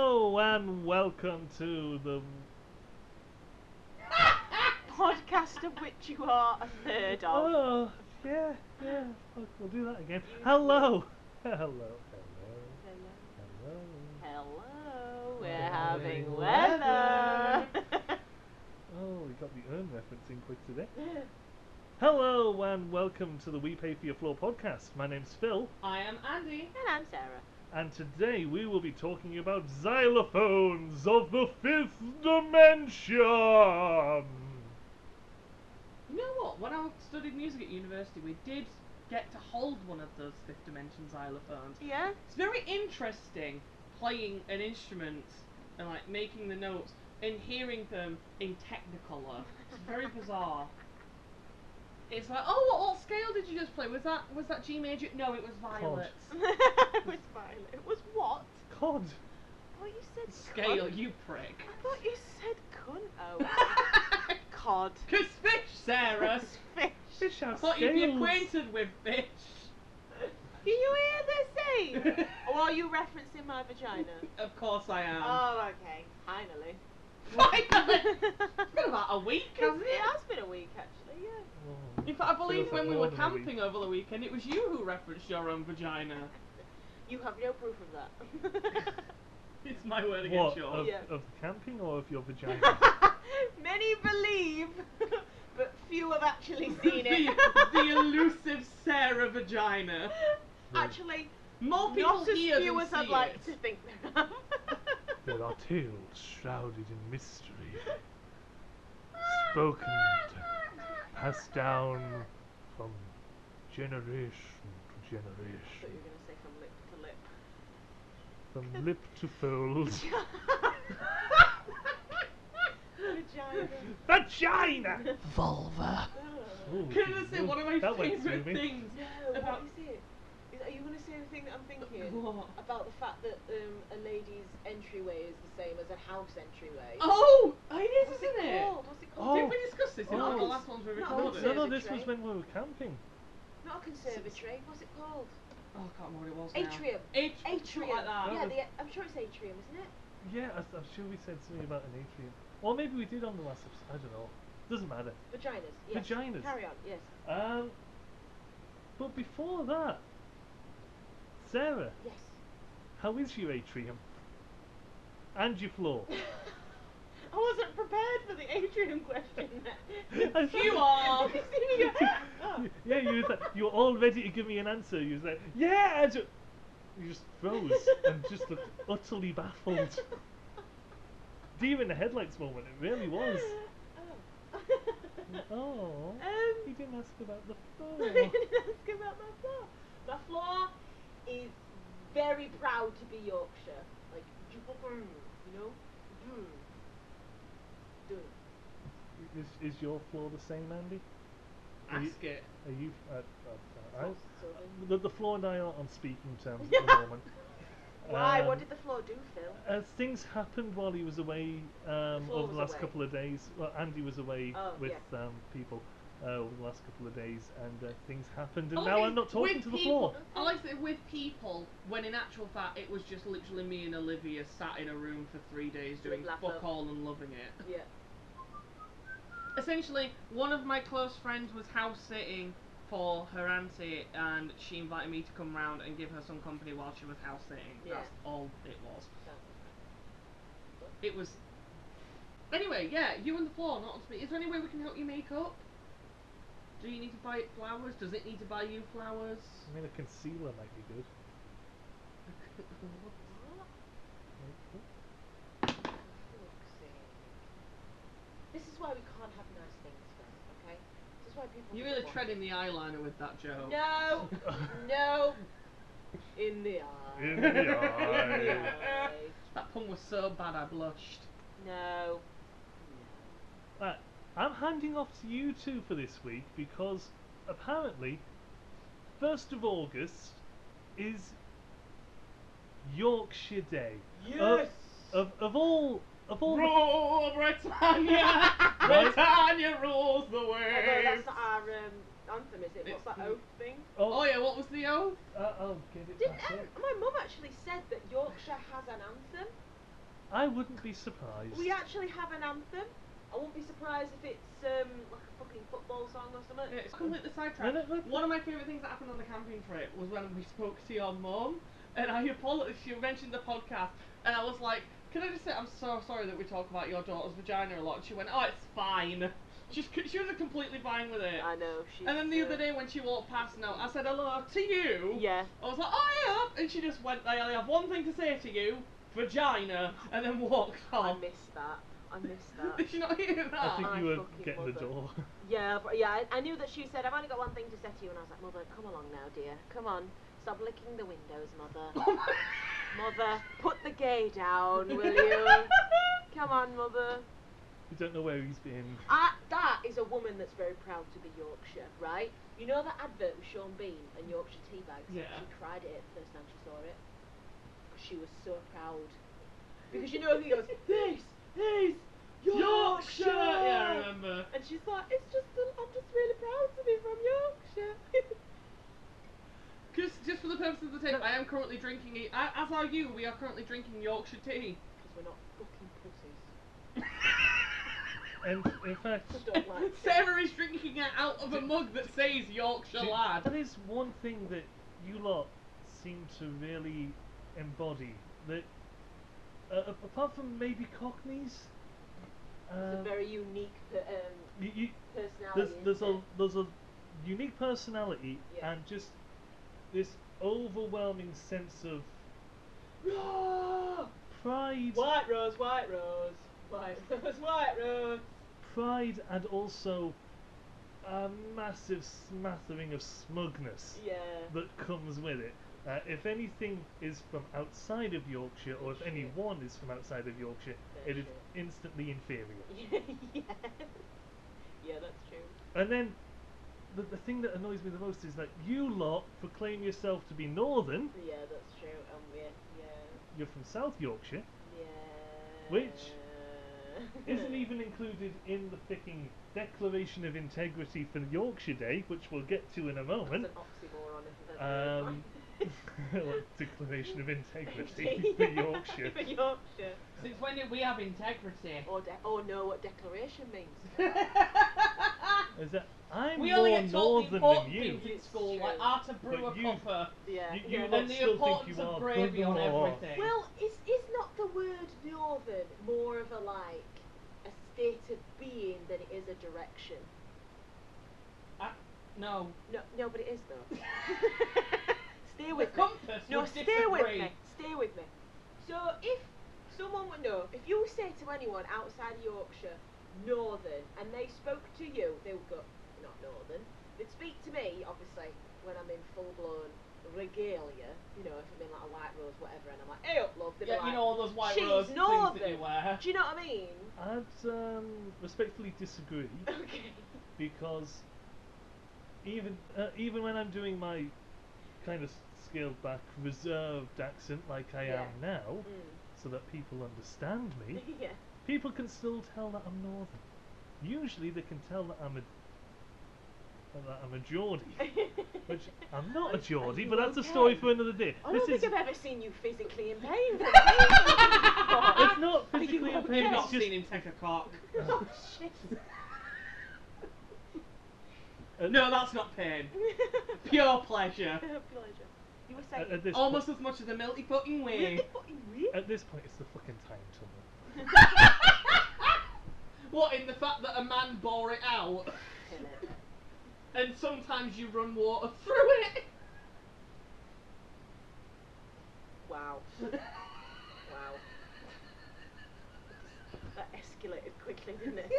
Hello and welcome to the podcast of which you are a third of. Oh, yeah, fuck, we'll do that again. Hello. Hello. Hello, we're Having having weather. weather. Oh, we got the urn referencing quick today. Hello and welcome to the We Pay For Your Floor podcast. My name's Phil. I am Andy. And I'm Sarah. And today we will be talking about xylophones of the fifth dimension. You know what? When I studied music at university, we did get to hold one of those fifth dimension xylophones. Yeah? It's very interesting playing an instrument and like making the notes and hearing them in Technicolor. It's very bizarre. It's like, oh, what scale did you just play? Was that G major? No, it was violets. It was violet. It was what? Cod. I thought you said Scale, cunt. you prick. I thought you said cunt. Oh. Cod. Cause fish, Sarah. Fish. Fish I have thought you'd be scales. acquainted with fish. Can you hear the same? Or are you referencing my vagina? Of course I am. Oh, okay. Finally. Finally! It's been about a week, hasn't It it? has been a week, actually, yeah. Oh, In fact, I believe feels when like we more were than a week. camping over the weekend, it was you who referenced your own vagina. You have no proof of that. It's my word What, against yours. Yeah. of camping or of your vagina? Many believe, but few have actually seen it. the elusive Sarah vagina. Actually, More people not as here few than as I'd see like it. to think there have. There are tales shrouded in mystery, spoken, passed down from generation to I thought generation, you were going to say from lip to lip. from lip to fold. Vagina. Vagina! Vulva. Ooh, Can I say one of my that went favourite through me. things No, about... what is it? Are you going to say the thing that I'm thinking? What? About the fact that a lady's entryway is the same as a house entryway. Oh! It is, What's isn't it it? called? What's it Oh. called? Didn't we discuss this in Oh. one of the last ones we Not recorded? No, this was Conservatory. when we were camping. Not a conservatory. What's it called? Oh, I can't remember what it was now. Atrium. Atrium. Like that. Yeah, That I'm sure it's atrium, isn't it? Yeah, I'm sure we said something about an atrium. Or maybe we did on the last episode, I don't know. Doesn't matter. Vaginas. Yes. Vaginas. Carry on. Yes. But before that, Sarah, Yes. how is your atrium? And your floor? I wasn't prepared for the atrium question. You are. You see me go, oh. Yeah, you were all ready to give me an answer. You was like, yeah, you just froze and just looked utterly baffled. Deer in the headlights moment, it really was. Oh. Oh, you didn't ask about the I floor. didn't ask about my floor. My floor is very proud to be Yorkshire. Like, you know? Do it. Is your floor the same, Andy? Are you- Ask it. Are you? Sort of. The floor and I are on speaking terms at the moment. Why? What did the floor do, Phil? As things happened while he was away floor over was the last away. couple of days. Well, Andy was away Oh, with yeah. people over the last couple of days, and things happened, and Oh, now okay, I'm not talking with to the people. floor. I like to say with people, when in actual fact it was just literally me and Olivia sat in a room for 3 days doing Laugh fuck up. all and loving it. Yeah. Essentially, one of my close friends was house sitting for her auntie, and she invited me to come round and give her some company while she was house sitting. Yeah. That's all it was. Sounds It was. Anyway, yeah, you and the floor, not on speak. Is there any way we can help you make up? Do you need to buy it flowers? Does it need to buy you flowers? I mean, a concealer might be good. This is why we can't have nice things, friends, okay? This is why people... You're don't really want- treading the eyeliner with that joke. No! No! In the eye. In the In the eye. eye. That pun was so bad I blushed. No. Right, I'm handing off to you two for this week because apparently 1st of August is Yorkshire Day. Yes! Of all Rule Britannia! Britannia rules the Although waves! that's not our anthem, is it? What's that oath thing? Oh yeah, what was the oath? I'll get it Didn't back up. my mum actually said that Yorkshire has an anthem? I wouldn't be surprised. We actually have an anthem. I won't be surprised if it's like a fucking football song or something. It's completely sidetracked. One of my favourite things that happened on the camping trip was when we spoke to your mum, and I apologise. She mentioned the podcast, and I was like, "Can I just say I'm so sorry that we talk about your daughter's vagina a lot?" And she went, "Oh, it's fine." She was completely fine with it. I know. And then the other day when she walked past, I said hello to you. Yeah. I was like, "Oh yeah," and she just went, "I only have one thing to say to you, vagina," and then walked off. I missed that. Did you not hear that? I think My you were fucking getting the mother. door. Yeah, I knew that she said, I've only got one thing to say to you, and I was like, Mother, come along now, dear. Come on. Stop licking the windows, Mother. Mother, put the gay down, will you? Come on, Mother. You don't know where he's been. That is a woman that's very proud to be Yorkshire, right? You know that advert with Sean Bean and Yorkshire tea bags? Yeah. She cried at it the first time she saw it. She was so proud. Because you know he goes, This Yorkshire! Yeah, I remember. And she's like, I'm just really proud to be from Yorkshire. Just for the purpose of the tape, I am currently drinking it. As are you, we are currently drinking Yorkshire tea. Because we're not fucking pussies. And in fact, I don't like it. Sarah is drinking it out of a mug that says Yorkshire lad. that is one thing that you lot seem to really embody. That apart from maybe Cockneys, It's a very unique personality. there's a unique personality Yeah. and just this overwhelming sense of pride. White rose, white rose. White rose, white rose. Pride and also a massive smattering of smugness Yeah. that comes with it. If anything is from outside of Yorkshire, or if Shit. anyone is from outside of Yorkshire, They're it is shit. instantly inferior. Yeah. Yeah, that's true. And then the thing that annoys me the most is that you lot proclaim yourself to be Northern. Yeah, that's true. Yeah. You're from South Yorkshire, Yeah. Which isn't even included in the fucking Declaration of Integrity for Yorkshire Day, which we'll get to in a moment. That's an oxymoron if I've ever heard one. Declaration of Integrity for Yorkshire. For Yorkshire. Since when did we have integrity? Or know what declaration means. Is that I'm We more only get taught the northern important than you? things in It's school, true. like how to brew But a you- copper, Yeah. You yeah. lot and the still think importance you of are gravy on Brother. everything. Well, is not the word northern more of a a state of being than it is a direction? No. No, but it is though. Stay with The me. compass No, would stay disagree. with me. Stay with me. So if someone would know, if you say to anyone outside of Yorkshire, northern, and they spoke to you, they would go, not northern. They'd speak to me, obviously, when I'm in full blown regalia, you know, if I'm in like a white rose, whatever, and I'm like, hey up, love. They'd be Yeah, like, you know all those white she's rose northern. things that you wear. Do you know what I mean? I'd respectfully disagree Okay. because even when I'm doing my kind of scaled back, reserved accent like I Yeah. am now, so that people understand me, Yeah. people can still tell that I'm northern. Usually they can tell that I'm a Geordie, which I'm not a Geordie, you but that's a okay? story for another day. I This don't think is I've ever seen you physically in pain. From it's not Are you physically in okay? pain. You've It's not just seen him take a cock. Oh shit. No, that's not pain. Pure pleasure. Pleasure. You were saying. at this Almost as much as a milky pudding wing. at this point, it's the fucking time tunnel. What, in the fact that a man bore it out? Kill it. And sometimes you run water through it? Wow. Wow. That escalated quickly, didn't it?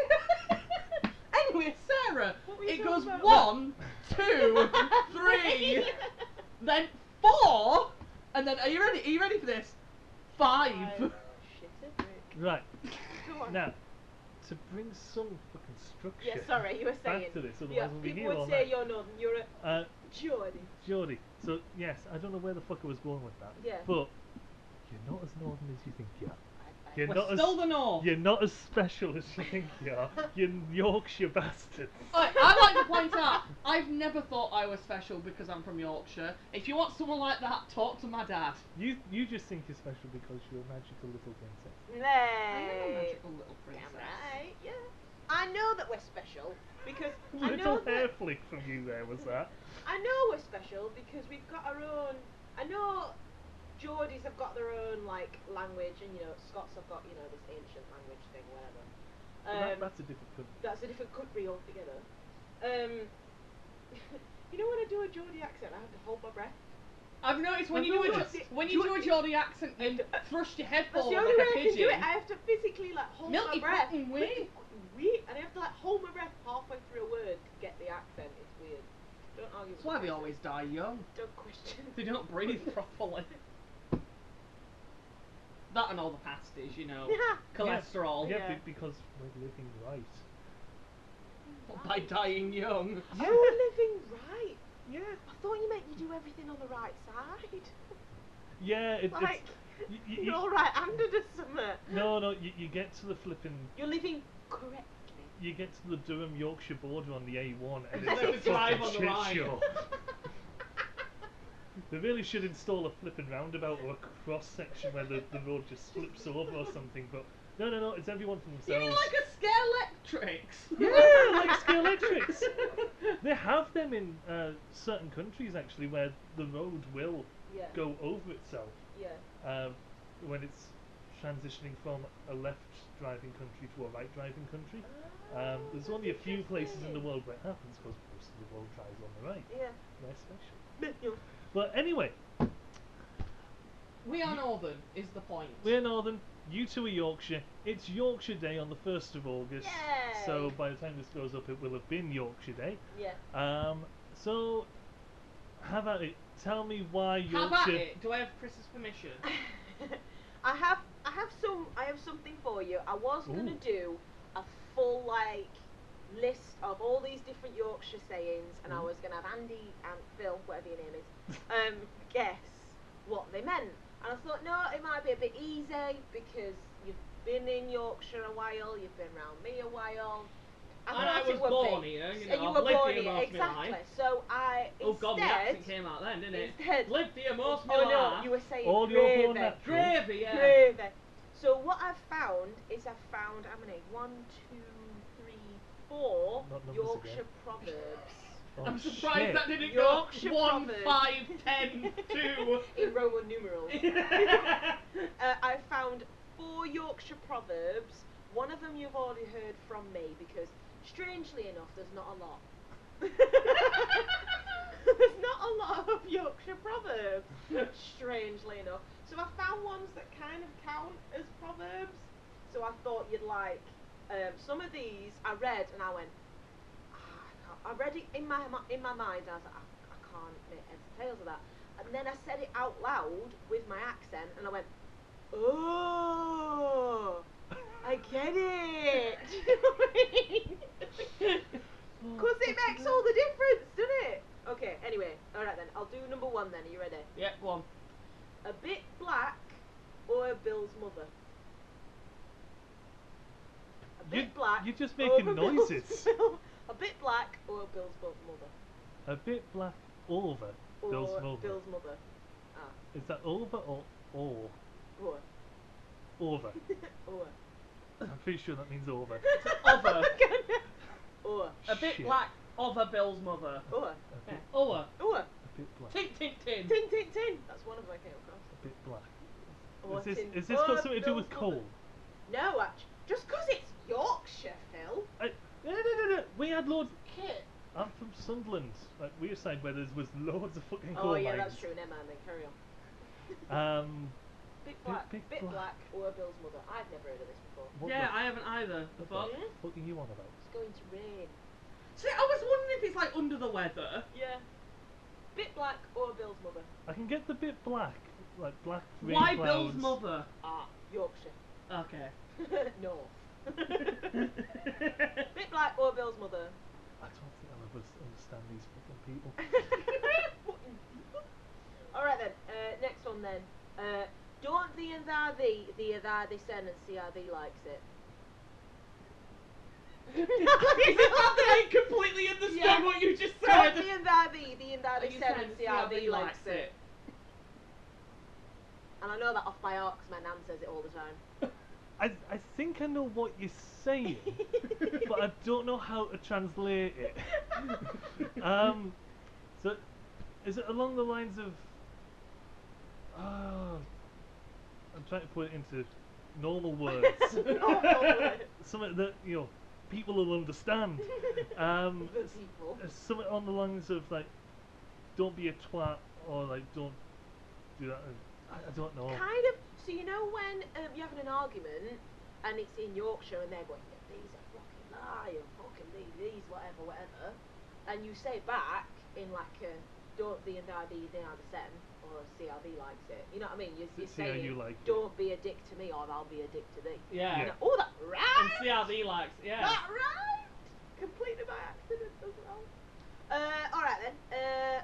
Anyway, Sarah, What were you it talking goes about? 1, 2, 3, then 4, and then, are you ready for this? 5. Shit it, Rick. Right Go on. now, to bring some fucking structure. Yeah, sorry, you were saying. back to this, otherwise Yeah, we'll be people here all would say night. you're northern. You're a Geordie. Geordie. So yes, I don't know where the fuck I was going with that. Yeah. But you're not as northern as you think you are. I You're We're not as still the North. you're not as special as you think you are. You Yorkshire bastards. I'd like to point out, I've never thought I was special because I'm from Yorkshire. If you want someone like that, talk to my dad. You just think you're special because you're a magical little princess. Nay. I am a magical little princess. Damn right, yeah. I know that we're special because I know Little hair that flick from you there was that. I know we're special because we've got our own. I know Geordies have got their own like language, and Scots have got this ancient language thing, whatever. That's a different country. That's a different country altogether. When I do a Geordie accent, I have to hold my breath. I've noticed when I've you do noticed. a Geordie accent, you thrust your head That's the forward only like way a I can do pigeon. it. I have to physically hold Milky my breath. fucking way. And I have to hold my breath halfway through a word to get the accent. It's weird. Don't argue. That's why we always die young. Don't question. They don't breathe properly. That and all the pasties, cholesterol. Yeah, Yeah. because we're living right. By dying young. Oh, living right. Yeah. I thought you meant you do everything on the right side. Yeah, Like, it's you're all right-handed or something. no, you get to the flipping. You're living correctly. You get to the Durham Yorkshire border on the A1 and Then it's the a drive fucking on the shit right. show. They really should install a flipping roundabout or a cross section where the road just flips over or something. But no, it's everyone for You themselves. mean like a Scalextrics? Yeah, like Scalextrics. They have them in certain countries actually where the road will Yeah. go over itself Yeah. when it's transitioning from a left driving country to a right driving country. There's only a few places in the interesting. world where it happens because most of the world drives on the right. Yeah. They're special. Yeah. But anyway, We are northern, is the point. we're Northern, you two are Yorkshire. It's Yorkshire Day on the 1st of August. Yay! So by the time this goes up, it will have been Yorkshire Day. Yeah. So have at it. Tell me why How about Yorkshire. it? Do I have Chris's permission? I have something for you. I was gonna Ooh. do a full list of all these different Yorkshire sayings, and I Ooh. was gonna have Andy and Phil, whatever your name is, guess what they meant. And I thought, no, it might be a bit easy because you've been in Yorkshire a while, you've been around me a while. And thought I it was would born be. here, And you you were were lived born here here, most of my exactly. life. So I Oh god, the instead. accent came out then, didn't it? Instead. Lived here most of my Oh no, life. you were saying All your gravy. born natural. Gravy, yeah. Gravy. So what I've found is how many? 1, 2, 3, 4 Not numbers Yorkshire again. proverbs Oh, I'm surprised shit. that didn't Yorkshire go 1, proverbs. 5, 10, 2. in Roman numerals. I found 4 Yorkshire proverbs. One of them you've already heard from me because, strangely enough, there's not a lot. There's not a lot of Yorkshire proverbs, strangely enough. So I found ones that kind of count as proverbs. So I thought you'd like some of these. I read and I went. I read it in my mind. And I was like, I can't make heads or tails of that. And then I said it out loud with my accent, and I went, oh, I get it. Because it makes all the difference, doesn't it? Okay, anyway, alright then, I'll do number 1 then, are you ready? Yeah, go on. A bit black or Bill's mother? A bit black. You're just or making Bill's- noises. A bit black or Bill's mother? A bit black over Or Bill's mother. Bill's mother. Ah, Is that over or or. over? Or. I'm pretty sure that means over. Over. Or. A bit Shit. black over Bill's mother. Or. A bit, Over. Or. a bit black. Tin, tin, tin. Tin, tin, tin. That's one of them I came across. A bit black. Or Is this, tin. is this or got something to do Bill's with mother. coal? No, actually. Just because it's Yorkshire, Phil. No. We had loads. Kit. I'm from Sunderland, like weir side, where there was loads of fucking coal Oh, yeah, mines. that's true. Never mind then. Carry on. Bit black. big Bit black. black or Bill's mother. I've never heard of this before. What Yeah, the I haven't either. the But Yeah? fuck are you on about? It's going to rain. see, I was wondering if it's like under the weather. Yeah. Bit black or Bill's mother. I can get the bit black, like black rain Why clouds. Bill's mother? Ah, Yorkshire. Okay. North. Bit black or Bill's mother. I don't think I'll ever understand these fucking people. Alright then, next one then. Don't thee and thou thee thou thee send and see how thee likes it. Is it that I completely understand what you just said? Don't thee and thou thee You send said and see how thee likes it. And I know that off by heart 'cause my nan says it all the time. I think I know what you're saying, but I don't know how to translate it. So, is it along the lines of? I'm trying to put it into normal words. Normal words. Something that people will understand. The people. Something on the lines of like, don't be a twat, or like, don't do that. I don't know. Kind of. So you know when you're having an argument and it's in Yorkshire and they're going, yeah, these are fucking lie and fucking these whatever, and you say back in like a don't thee and thou thee the same, or see how thee likes it. You know what I mean? You're See how saying you like it. don't be a dick to me or I'll be a dick to thee. Yeah. You know, oh, that right. And see how thee likes. Yeah. That right. Completely by accident as well. All right then.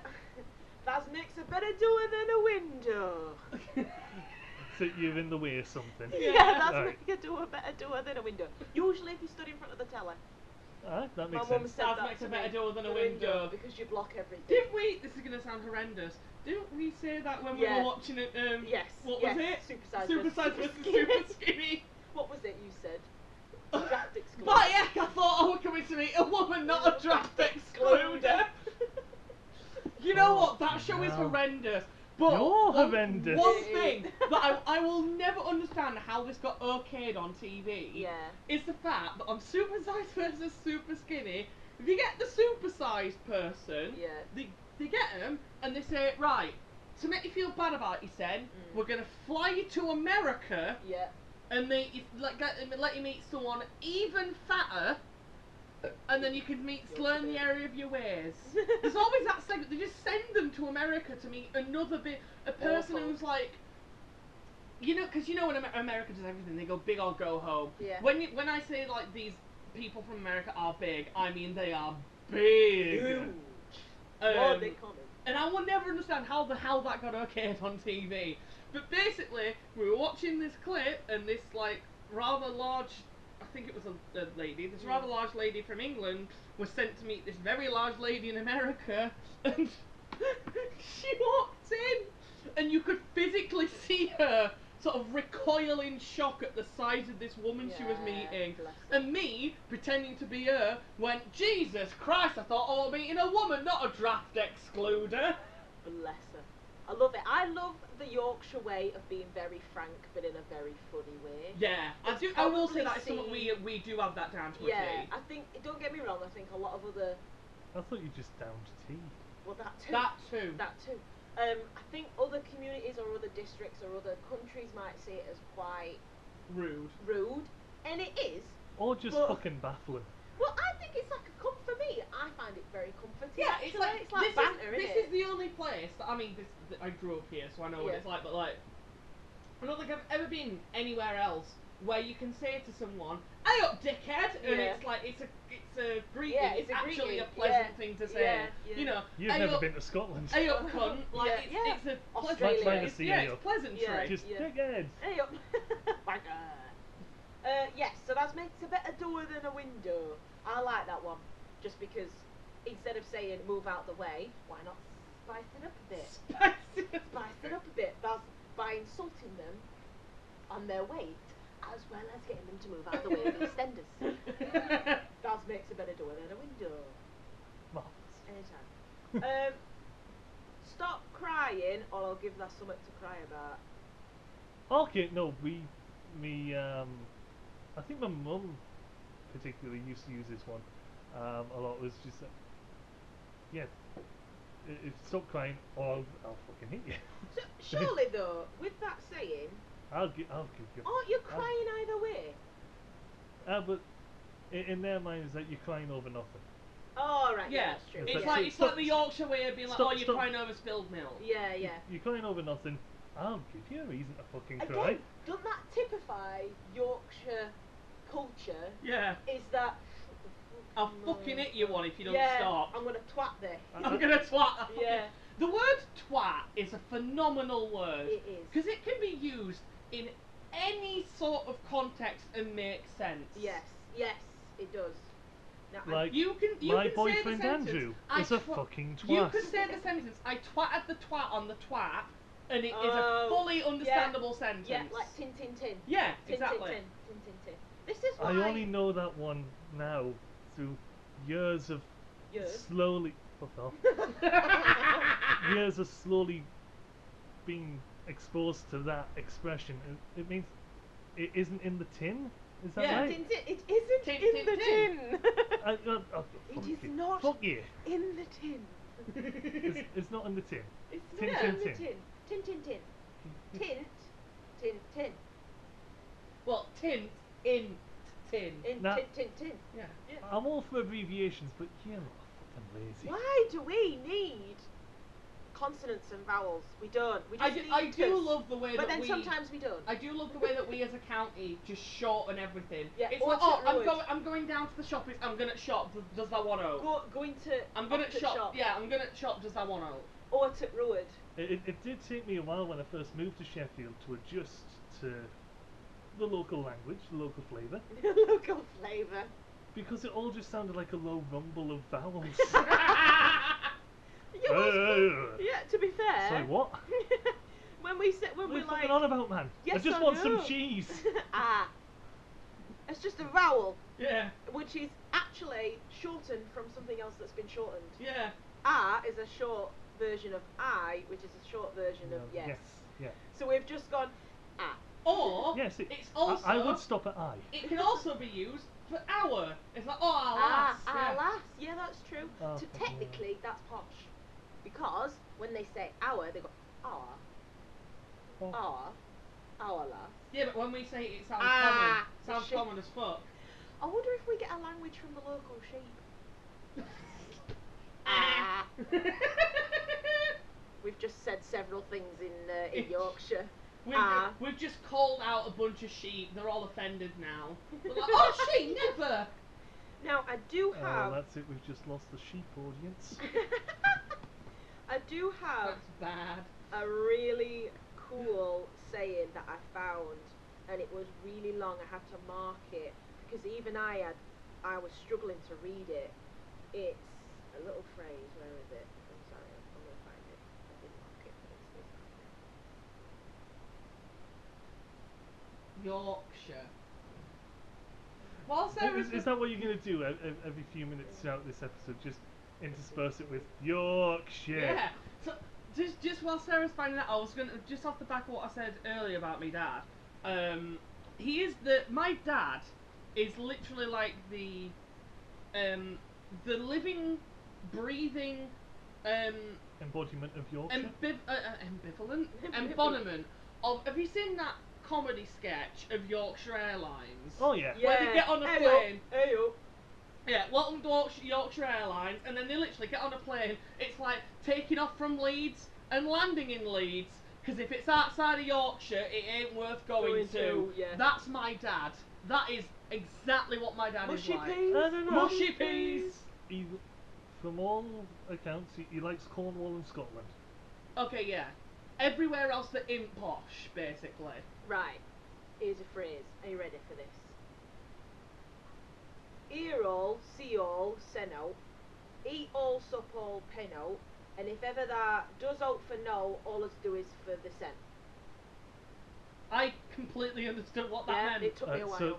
That makes a better door than a window. So you're in the way of something. Yeah, that's Right. make a better door than a window. Usually if you stood in front of the telly. That My makes mum sense. said That that makes to a better me. door than a The window. because you block everything. Didn't we? This is gonna sound horrendous. Didn't we say that when we Yeah. were watching it? Yes. What yes. was it? Super size Super size versus versus super skinny. What was it you said? Draft excluder. But yeah, I thought I was coming to meet a woman, not a draft excluder. You know what? That show is No. horrendous. But You're one horrendous. thing that I will never understand how this got okayed on TV Yeah. is the fact that on super size versus super skinny, if you get the super sized person, Yeah. they get them and they say, right, to make you feel bad about yourself, we're going to fly you to America Yeah. and let you meet someone even fatter, and then you can learn the area of your ways. There's always that segment. They just send them to America to meet a person Awful. who's like, because when America does everything, they go big or go home. Yeah. When I say like these people from America are big, I mean they are big. Huge. Um, More than common. And I will never understand how the hell that got okayed on TV. But basically, we were watching this clip, and this like rather large, I think it was a lady, this rather large lady from England was sent to meet this very large lady in America, and she walked in, and you could physically see her sort of recoil in shock at the size of this woman she was meeting. Bless her. And me, pretending to be her, went, Jesus Christ, I thought I was meeting a woman, not a draft excluder. Bless her. I love it. I love the Yorkshire way of being very frank, but in a very funny way. Yeah, It's I will say probably that is something seen- we do have that down to a Yeah, T. I think, don't get me wrong, I think a lot of other, I thought you just downed tea. well that too. That too. That too. I think other communities or other districts or other countries might see it as quite Rude. rude, and it is. Or just But- fucking baffling. Well, I think it's like a for me. I find it very comforting. Yeah, actually. it's like it's like banter, this isn't is the only place that, I mean, I grew up here, so I know what Yeah. it's like, but like, I don't think I've ever been anywhere else where you can say to someone, "Hey up, dickhead," and Yeah. it's like it's a greeting. Yeah, it's it's a actually greeting. a pleasant Yeah. thing to say. Yeah, yeah. You know, You've "Hey never up, been to Scotland. hey up, cunt." Like Yeah, it's yeah. it's a Australia. pleasant. Trying to It's, see yeah, you. it's pleasantry. Yeah. Just Yeah. dickheads. Hey up. Yes, so that makes a better door than a window. I like that one. Just because instead of saying move out the way, why not spice it up a bit? Spice it up a bit. That's by insulting them on their weight, as well as getting them to move out the way of the extenders. That makes a better door than a window. Marvellous. Anytime. Stop crying, or I'll give that something to cry about. Okay, no, I think my mum particularly used to use this one a lot. It was just, yeah, stop crying or I'll fucking hit you. So surely though, with that saying, I'll give you. aren't you crying either way? But in their minds that you're crying over nothing. Oh right, yeah, Yeah, that's true. it's Yeah. like Stop- the Yorkshire way of being like, stop- "Oh, you're stop. crying over spilled milk." Yeah, yeah. You're crying over nothing. I'll give you a reason to fucking cry. Again, doesn't that typify Yorkshire culture? Yeah. Is that I'll fucking hit you one if you don't yeah, stop. I'm gonna twat this. I'm gonna twat. Yeah. The word twat is a phenomenal word. It is. Because it can be used in any sort of context and make sense. Yes, it does. Now, Like, You can my say the boyfriend sentence, Andrew I is a twa- fucking twat. You can say the sentence, I twatted the twat on the twat, and it is a Oh, fully understandable sentence. yeah, like tin tin tin. Yeah, Tin exactly. tin tin tin tin tin. This is why. I only know that one now through years of Years? slowly. Fuck off. Years of slowly being exposed to that expression. It means it isn't in the tin. Is that Yeah. right? Tin tin. It isn't Tin, in tin, the tin. tin. Oh, It fuck is you. not Fuck you. in the tin. It's not in the tin. It's Tin, not tin, in the tin. tin. Tin tin tin. Tint. Tin tin. Well, tint in tin. In Now- tin tin tin. Yeah. Yeah. I'm all for abbreviations, but you're not fucking lazy. Why do we need consonants and vowels? We don't. We just I need do cus. love the way But that then we. sometimes we don't. I do love the way that we as a county just shorten everything. Yeah, It's or like, to oh, ruin. I'm going down to the shop. I'm gonna shop. Does that want to? Going to I'm gonna Optic shop. Yeah, I'm gonna shop. Does that want to? Or to Ruid. It did take me a while when I first moved to Sheffield to adjust to the local language, the local flavour, Local flavour. because it all just sounded like a low rumble of vowels. Yeah, well, yeah, to be fair. Sorry, what? when we said What are we're you like fucking on about, man? yes, I just I want some know. cheese. Ah. It's just a vowel, Yeah. which is actually shortened from something else that's been shortened. Yeah. Ah is a short version of I, which is a short version of yes. Yes. Yeah. So we've just gone ah. Or Yes. it's also. I would stop at I. It can also be used for hour. It's like, oh, Ah, alas. Yeah. alas. Yeah, that's true. Oh, So fucking technically, that's posh. Because when they say hour, they go ah, Oh. hour lass. Yeah, but when we say it, it sounds Ah, common. Sounds shit. common as fuck. I wonder if we get a language from the local sheep. Ah. We've just said several things in Yorkshire. We've just called out a bunch of sheep. They're all offended now. They're like, oh, she never. Now I do Oh, have. that's it. We've just lost the sheep audience. I do have That's bad. a really cool saying that I found, and it was really long. I had to mark it because even I was struggling to read it. It's a little phrase. Where is it? I'm sorry, I'm gonna find it. I did mark it, but it's this after. Yorkshire. Well, Sarah's Is that what you're gonna do every few minutes throughout this episode? Just intersperse it with Yorkshire. Yeah. So just while Sarah's finding that, I was gonna just off the back of what I said earlier about my dad. My dad is literally like the living, breathing, Embodiment of Yorkshire. ambivalent embodiment of. Have you seen that comedy sketch of Yorkshire Airlines? Oh yeah. Where they get on a Hey plane. Hey yo. Yeah, welcome to Yorkshire Airlines, and then they literally get on a plane. It's like taking off from Leeds and landing in Leeds, because if it's outside of Yorkshire, it ain't worth going to. Yeah. That's my dad. That is exactly what my dad Mushy is like. peas. No. Mushy peas. From all accounts, he likes Cornwall and Scotland. Okay, yeah. Everywhere else that ain't posh, basically. Right. Here's a phrase. Are you ready for this? Hear all, see all, sen out. Eat all, sup all, pen out. And if ever that does out for no, all us do is for the sen. I completely understood what that Yeah, meant. it took me a while. So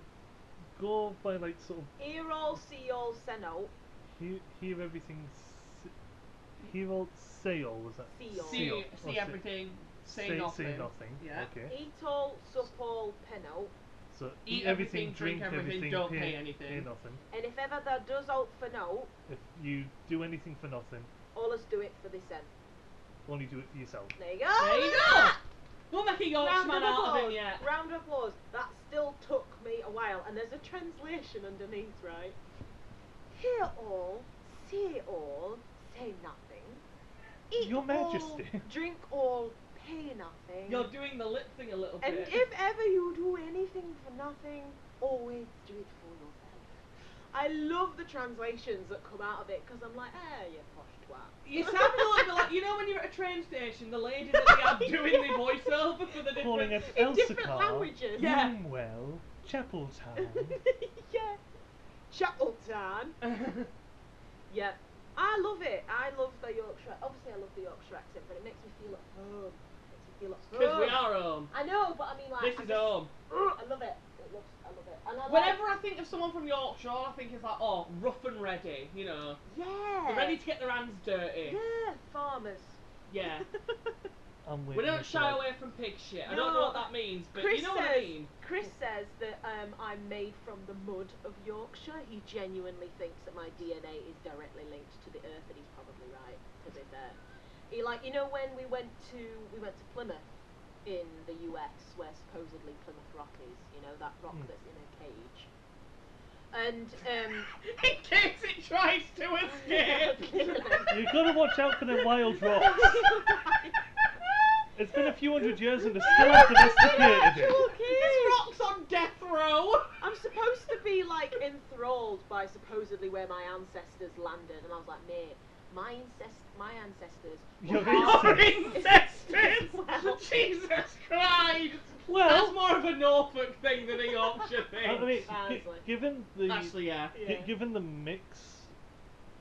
go by like sort of Hear all, see all, sen out. hear everything. Hear all, say all. Was that? See all. See, all. see Oh, everything, say Say nothing. nothing. Yeah. Okay. Eat all, sup all, pen out. So Eat everything, drink everything, don't pay anything. Pay nothing. And if ever that does out for no, If you do anything for nothing, all us do it for the sen. only do it for yourself. There you go. There you go. Don't make a Yorkshireman out of him applause. yet. Round of applause. That still took me a while, and there's a translation underneath, right? Hear all, see all, say nothing. Eat Your all, Majesty. drink all, pay nothing. You're doing the lip thing a little And bit. if ever you do anything for nothing, always do it for yourself. I love the translations that come out of it because I'm like, you posh twat. You sound a little bit like, you know when you're at a train station, the lady that they have doing the voiceover for the Calling different... it in different Elsa languages. Yeah. well, Chapel Town. Yeah. Chapeltown. Yeah. I love it. I love the Yorkshire. Obviously, I love the Yorkshire accent, but it makes me feel at home. Makes me feel at home. Because we are home. I know, but I mean, like, This is home. I love it. I love it. And I Whenever I think of someone from Yorkshire, all I think is like, oh, rough and ready, you know. Yeah. They're ready to get their hands dirty. Yeah, farmers. Yeah. I'm We waiting don't for shy that. away from pig shit. I No. don't know what that means, but Chris you know says, what I mean. Chris says that I'm made from the mud of Yorkshire. He genuinely thinks that my DNA is directly linked to the earth, and he's probably right. To be fair, he you know when we went to Plymouth in the US, where supposedly Plymouth Rock is, you know that rock that's in a cage, and In case it tries to escape. You've got to watch out for them wild rocks. It's been a few hundred years and they still haven't domesticated it. This rock's on death row. I'm supposed to be like enthralled by supposedly where my ancestors landed, and I was like, mate, my ancestors. Your Your incest. ancestors. Well. Jesus Christ. Well- That's more of a Norfolk thing than a Yorkshire thing. I mean, Honestly. given the Actually, yeah. Yeah. given the mix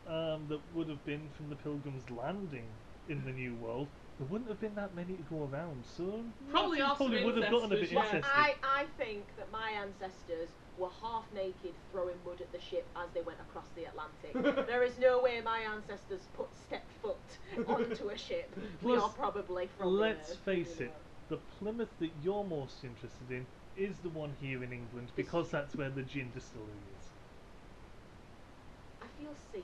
that would have been from the Pilgrims landing in the New World, there wouldn't have been that many to go around. So Probably things also probably would have gotten a bit ancestors, yeah. incesty. I think that my ancestors were half naked throwing mud at the ship as they went across the Atlantic. There is no way my ancestors stepped foot onto a ship. We Plus, are probably from the let's earth, face you it, know. the Plymouth that you're most interested in is the one here in England because that's where the gin distillery is. I feel seen.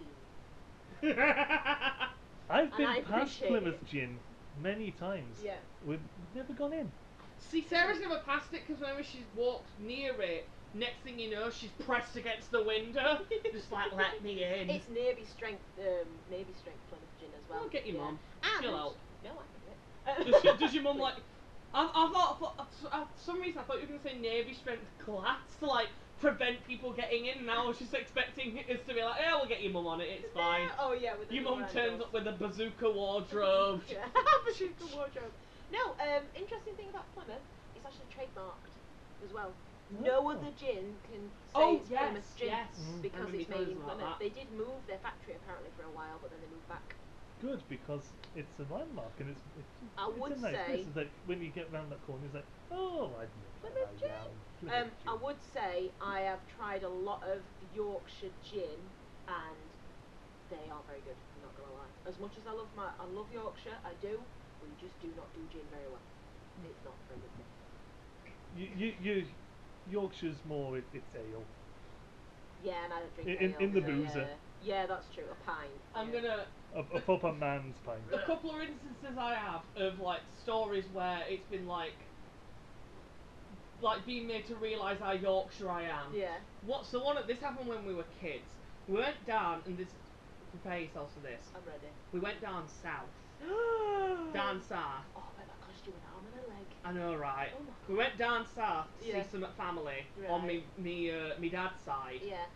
I've And been I past appreciate Plymouth it. Gin many times. Yeah. We've never gone in. See, Sarah's never passed it because whenever she's walked near it, next thing you know, she's pressed against the window. Just like, let me in. It's Navy strength Plymouth gin as well. I'll get your yeah. mum. And She'll help. No, I can do it. Does your mum like? I thought for some reason I thought you were gonna say Navy strength glass to like prevent people getting in, and I was just expecting us to be like, yeah, we'll get your mum on it. It's fine. Oh yeah, with the Your mum door turns handles. up with a bazooka wardrobe. Yeah, bazooka wardrobe. No, interesting thing about Plymouth, it's actually trademarked as well. No Oh. other gin can say Oh, it's yes, Plymouth gin yes. because I it's remember made in you telling us Plymouth. about They did move their factory apparently for a while, but then they moved back. Good, because it's a landmark and it's I it's would a nice say- place. It's like when you get round that corner, it's like, oh, I'd know Plymouth that gin. now. Plymouth I gin. would say I have tried a lot of Yorkshire gin, and they are very good. I'm not gonna lie. As much as I love Yorkshire, I do. We just do not do gin very well. It's not very good. You Yorkshire's more it's ale. Yeah, and I don't drink In ale, the so boozer. yeah, that's true. A pint. I'm yeah. gonna. A proper man's pint. A couple of instances I have of like stories where it's been like being made to realise how Yorkshire I am. Yeah. This happened when we were kids. We went down and prepare yourselves for this. I'm ready. We went down south. Down south. Oh, I bet that cost you an arm and a leg. I know, right? Oh my We went down south to Yeah. see some family on Right. me dad's side. Yeah.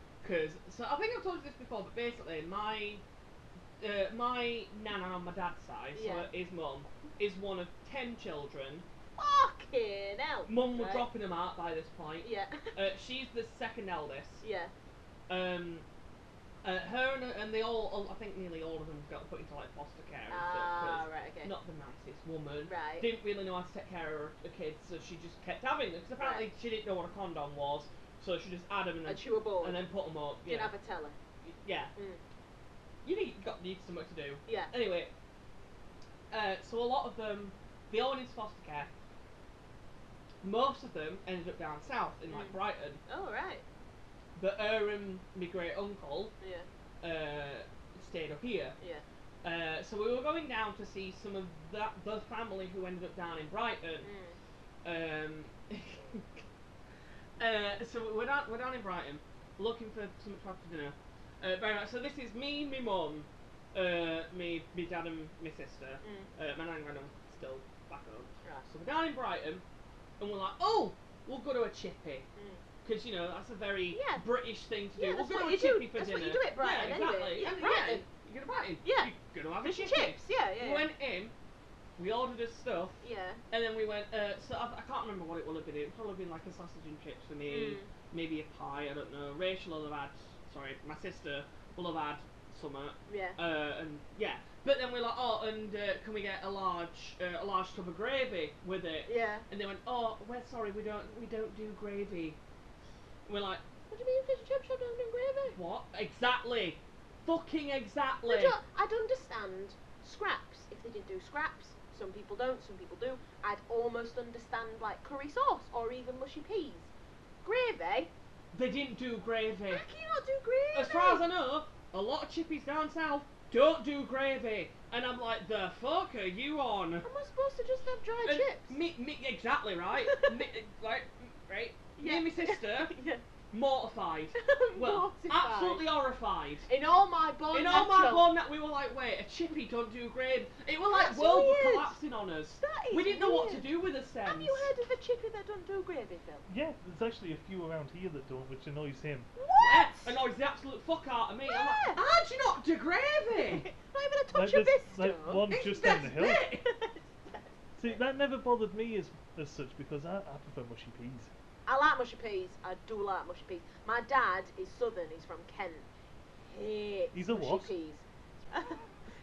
So I think I've told you this before, but basically my nana on my dad's side, Yeah. so his mum, is one of 10 children. Fucking hell. Mum was Right. dropping them out by this point. Yeah. She's the second eldest. Yeah. Her and they all, I think nearly all of them got put into like foster care and stuff. Ah, 'cause right, okay. Not the nicest woman. Right. Didn't really know how to take care of her kids, so she just kept having them. Because apparently Right. she didn't know what a condom was, so she just had them And she were bored. and then put them up. Didn't Yeah. have a teller. Yeah. Mm. You need something to do. Yeah. Anyway, so a lot of them, they all went into foster care. Most of them ended up down south in like Mm. Brighton. Oh, right. But her and my great uncle Yeah. stayed up here. Yeah. So we were going down to see some of the family who ended up down in Brighton. Mm. So we're down in Brighton, looking for something to have for dinner. Very much. So this is me, my mum, me dad and my sister. My nan and grandmum still back home. Right. So we're down in Brighton, and we're like, oh, we'll go to a chippy. because you know that's a very Yeah. British thing to do. Yeah, We're that's going what to you a chippy do. for That's dinner. what you do at Brighton yeah, anyway. exactly. Yeah, And Brighton. you go to Brighton. Yeah. You're going to have a Fish and chippy. chips. Yeah, yeah. We went in, we ordered us stuff, Yeah. and then we went. So I can't remember what it would have been. It would probably been like a sausage and chips for me, maybe a pie. I don't know. Rachel will have had. Sorry, my sister will have had summer. Yeah. And yeah, but then we're like, oh, and can we get a large tub of gravy with it? Yeah. And they went, oh, we're sorry, we don't do gravy. We're like, What do you mean fish and chip shop doesn't do gravy? what? Exactly. Fucking exactly. I'd understand scraps if they didn't do scraps. Some people don't, some people do. I'd almost understand like curry sauce or even mushy peas. Gravy? They didn't do gravy. How can you not do gravy? As far as I know, a lot of chippies down south don't do gravy. And I'm like, the fuck are you on? Am I supposed to just have dry And chips? Me, exactly, right? Right? Me Yeah. and my sister, Yeah. mortified. Well, Mortified. absolutely horrified. In all my born In all my natural- born that we were like, wait, a chippy don't do gravy. It was like That's world were weird. collapsing on us. That is We didn't know what to weird. do with us then. Have you heard of a chippy that don't do gravy, Phil? Yeah, there's actually a few around here that don't, which annoys him. Yeah, What? annoys the absolute fuck out of me. I'm Yeah. like, how'd you not do gravy? Not even a touch Like of there's this like stuff. one It's just this down the hill. bit. See, that never bothered me as such because I prefer mushy peas. I like mushy peas. I do like mushy peas. My dad is southern. He's from Kent. Hates He's a mushy what? peas.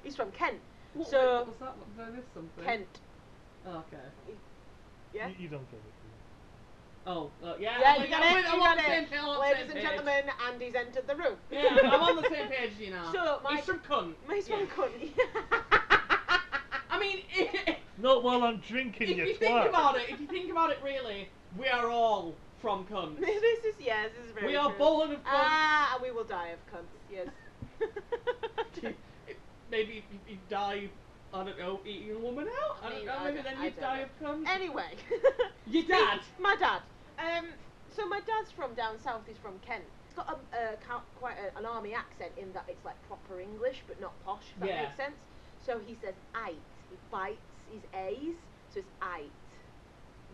He's from Kent. What, So- what was that? There is something. Kent. Oh, okay. Yeah. You don't get it. do Oh, yeah. Yeah, I'm you got I'm it. I'm You on got the same it. page. I'm on the Ladies same and page. gentlemen, Andy's entered the room. Yeah, I'm on the same page as you now. So, my- He's from cunt. He's from Yeah. Cunt. I mean, you? Not while I'm drinking, if you you twat. think about it, really, we are all from cunt. This is very We are true. born of cunt. Ah, and we will die of cunts, yes. Maybe if you die, I don't know, eating a woman out. I don't know. Maybe then you die of cunt. Anyway. Your dad? My dad. So my dad's from down south. He's from Kent. He's got quite an army accent in that it's like proper English but not posh. If that Yeah. makes sense. So he says "ate." He bites his A's, so it's "ate."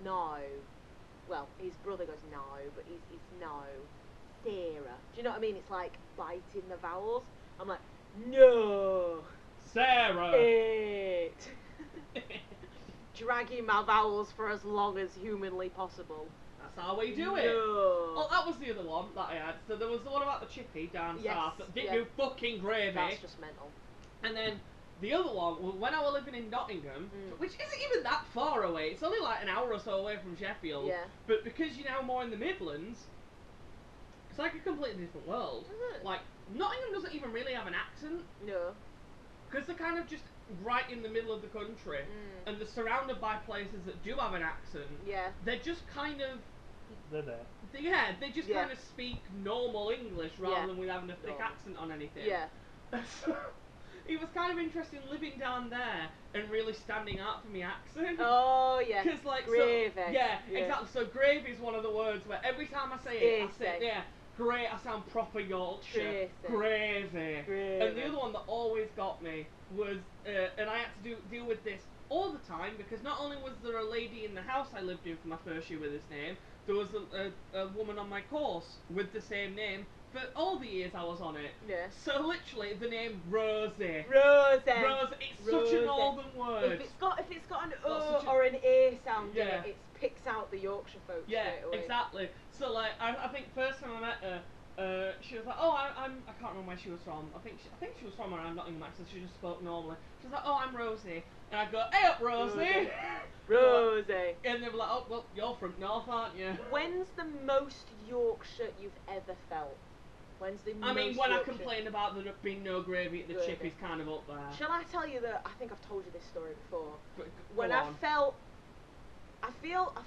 No. Well, his brother goes no, but he's no. Sarah. Do you know what I mean? It's like biting the vowels. I'm like, no. Sarah. It. Dragging my vowels for as long as humanly possible. That's how we do it. No. Oh, that was the other one that I had. So there was the one about the chippy down Yes, south that didn't yeah. do fucking gravy. That's just mental. And then the other one, well, when I was living in Nottingham, which isn't even that far away, it's only like an hour or so away from Sheffield. Yeah. But because you're now more in the Midlands, it's like a completely different world. Is it? Like, Nottingham doesn't even really have an accent, No. because they're kind of just right in the middle of the country, and they're surrounded by places that do have an accent. Yeah. They're just kind of, They're there. they just Yeah. kind of speak normal English rather Yeah. than with having a thick Normal. accent on anything. Yeah. So, it was kind of interesting living down there and really standing out for me accent. Oh yeah. Because like Gravy. So, yeah, exactly. So gravy is one of the words where every time I say it, I say Gravy. yeah, great. I sound proper Yorkshire. Gravy. Gravy. Gravy. And the other one that always got me was, and I had to deal with this all the time because not only was there a lady in the house I lived in for my first year with this name, there was a woman on my course with the same name for all the years I was on it. Yeah. So literally, the name Rosie. Rose. Rose, it's such a northern word. If it's got an Got O such a- or an A sound Yeah. in it picks out the Yorkshire folks Yeah, straight away. exactly. So like, I think first time I met her, she was like, oh, I can't remember where she was from. I think she was from around Nottingham, so she just spoke normally. She was like, oh, I'm Rosie, and I go, hey up, Rosie. Rosie. And they were like, oh, well, you're from North, aren't you? When's the most Yorkshire you've ever felt? When's the I most mean, when Yorkshire? I complain about there being no gravy at the Gravy. chip is kind of up there. Shall I tell you that I think I've told you this story before? But When go I on. felt, I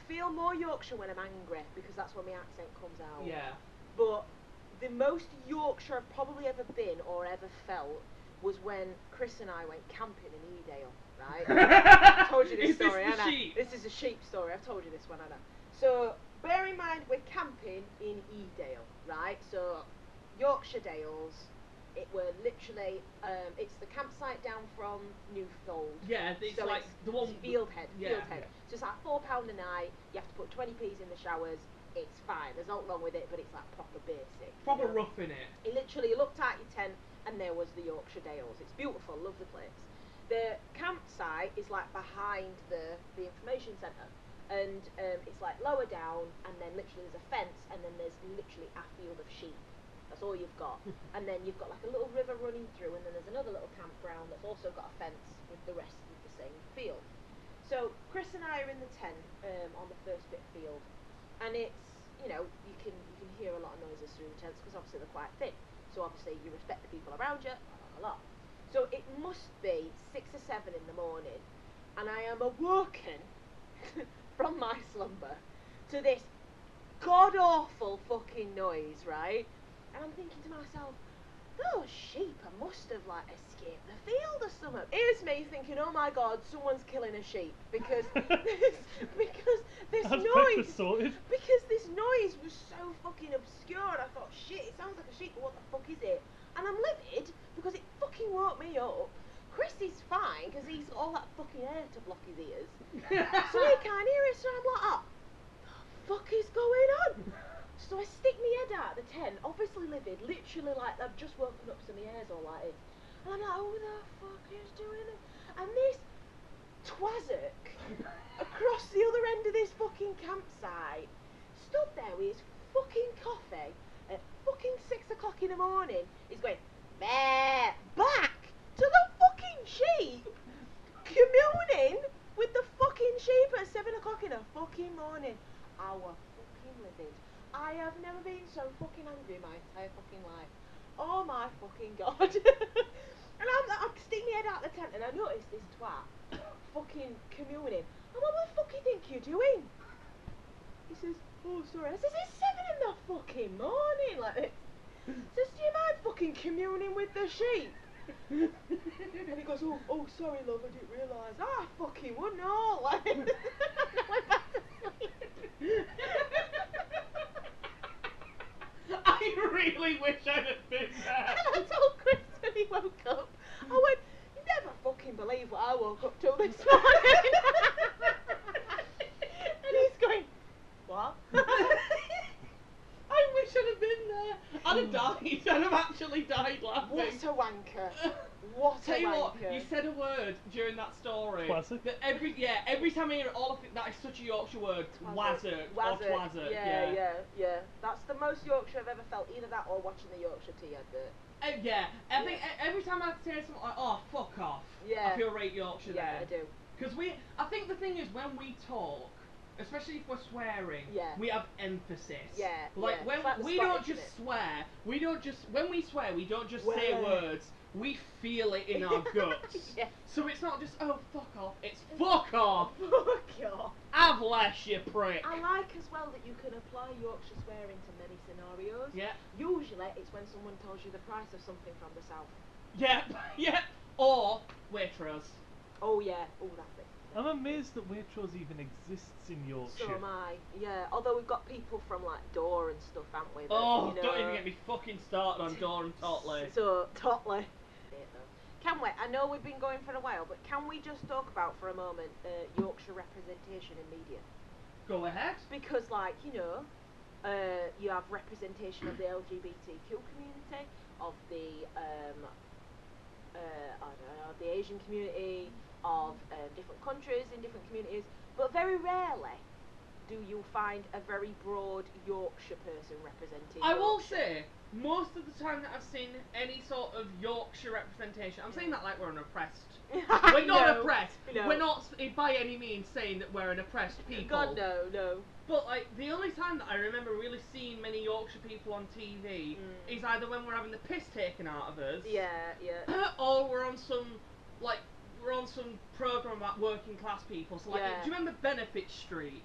feel more Yorkshire when I'm angry because that's when my accent comes out. Yeah. But the most Yorkshire I've probably ever been or ever felt was when Chris and I went camping in Edale, right? I've told you this Is this story, the haven't I? sheep? This is a sheep story. I've told you this one, haven't I? So bear in mind we're camping in Edale, right? So Yorkshire Dales. It were literally, it's the campsite down from Newfold. Yeah, it's it's like the one. Fieldhead. Yeah. Fieldhead. So it's like £4 a night. You have to put 20p's in the showers. it's fine. There's nothing wrong with it, but it's like proper basic. Proper you know? rough in it. He literally looked at your tent, and there was the Yorkshire Dales. It's beautiful, lovely place. The campsite is like behind the information centre, and it's like lower down, and then literally there's a fence, and then there's literally a field of sheep. That's all you've got. And then you've got like a little river running through, and then there's another little campground that's also got a fence with the rest of the same field. So Chris and I are in the tent on the first bit of field, and it's, you know, you can hear a lot of noises through the tents because obviously they're quite thin. So obviously you respect the people around you, a lot. So it must be 6 or 7 in the morning, and I am awoken from my slumber to this god awful fucking noise, right? And I'm thinking to myself, those sheep must have like escaped the field or something. Here's me thinking, oh my god, someone's killing a sheep because this That's noise. breakfast sorted. Because this noise was so fucking obscure, and I thought, shit, it sounds like a sheep, but what the fuck is it? And I'm livid because it fucking woke me up. Chris is fine because he's got all that fucking hair to block his ears, so he can't hear it. So I'm like, oh, the fuck is going on? So I stick my head out of the tent, obviously livid, literally like I've just woken up, so my hair's all like this. And I'm like, who the fuck is doing it? And this twazzock across the other end of this fucking campsite stood there with his fucking coffee at fucking 6 o'clock in the morning. He's going, bah, back to the fucking sheep, communing with the fucking sheep at 7 o'clock in the fucking morning. I was fucking livid. I have never been so fucking angry in my entire fucking life. Oh my fucking god. And I'm sticking my head out the tent, and I noticed this twat fucking communing. And what the fuck do you think you're doing? He says, oh sorry. I says, it's 7 in the fucking morning, like this. Says, do you mind fucking communing with the sheep? And he goes, oh sorry love, I didn't realise. Oh, I fucking wouldn't know. Like, and I went back to sleep. I really wish I'd have been there. And I told Chris when he woke up, I went, you never fucking believe what I woke up to this morning. And he's going, what? I wish I'd have been there. I'd have died. I'd have actually died laughing. What a wanker. What a Tell you what, wanker. you said a word during that story. Twazzock? That every time I hear it, all I think that is such a Yorkshire word. Twazzock or twazzock. Yeah. That's the most Yorkshire I've ever felt. Either that or watching the Yorkshire tea advert. Yeah, I think every time I say something like, oh, fuck off, Yeah. I feel right Yorkshire Yeah, there. I do. Because I think the thing is, when we talk, especially if we're swearing, Yeah. we have emphasis. Yeah, Like, yeah. when It's like the we don't Scottish, just innit? swear, when we swear, we don't just say Swear. words, we feel it in our guts. Yeah. So it's not just, oh, fuck off, it's fuck off! Fuck off. Have less, you prick! I like as well that you can apply Yorkshire swearing to many scenarios. Yeah. Usually it's when someone tells you the price of something from the south. Yeah. Or Waitrose. Oh yeah, oh that's it. I'm amazed that Waitrose even exists in Yorkshire. So am I, yeah. Although we've got people from like Dore and stuff, haven't we? That, Oh, you know, don't even get me fucking started on Dawn and Totley. So, Totley. Can we? I know we've been going for a while, but can we just talk about for a moment Yorkshire representation in media? Go ahead. Because, like, you know, you have representation of the LGBTQ community, of the, I don't know, the Asian community, of different countries in different communities, but very rarely do you find a very broad Yorkshire person representing I will Yorkshire. say, most of the time that I've seen any sort of Yorkshire representation, I'm saying that like we're an oppressed. We're not No, oppressed. no. We're not by any means saying that we're an oppressed people. God, no. But like the only time that I remember really seeing many Yorkshire people on TV is either when we're having the piss taken out of us, Yeah. or we're on some program about working class people. So like, Yeah. do you remember Benefit Street?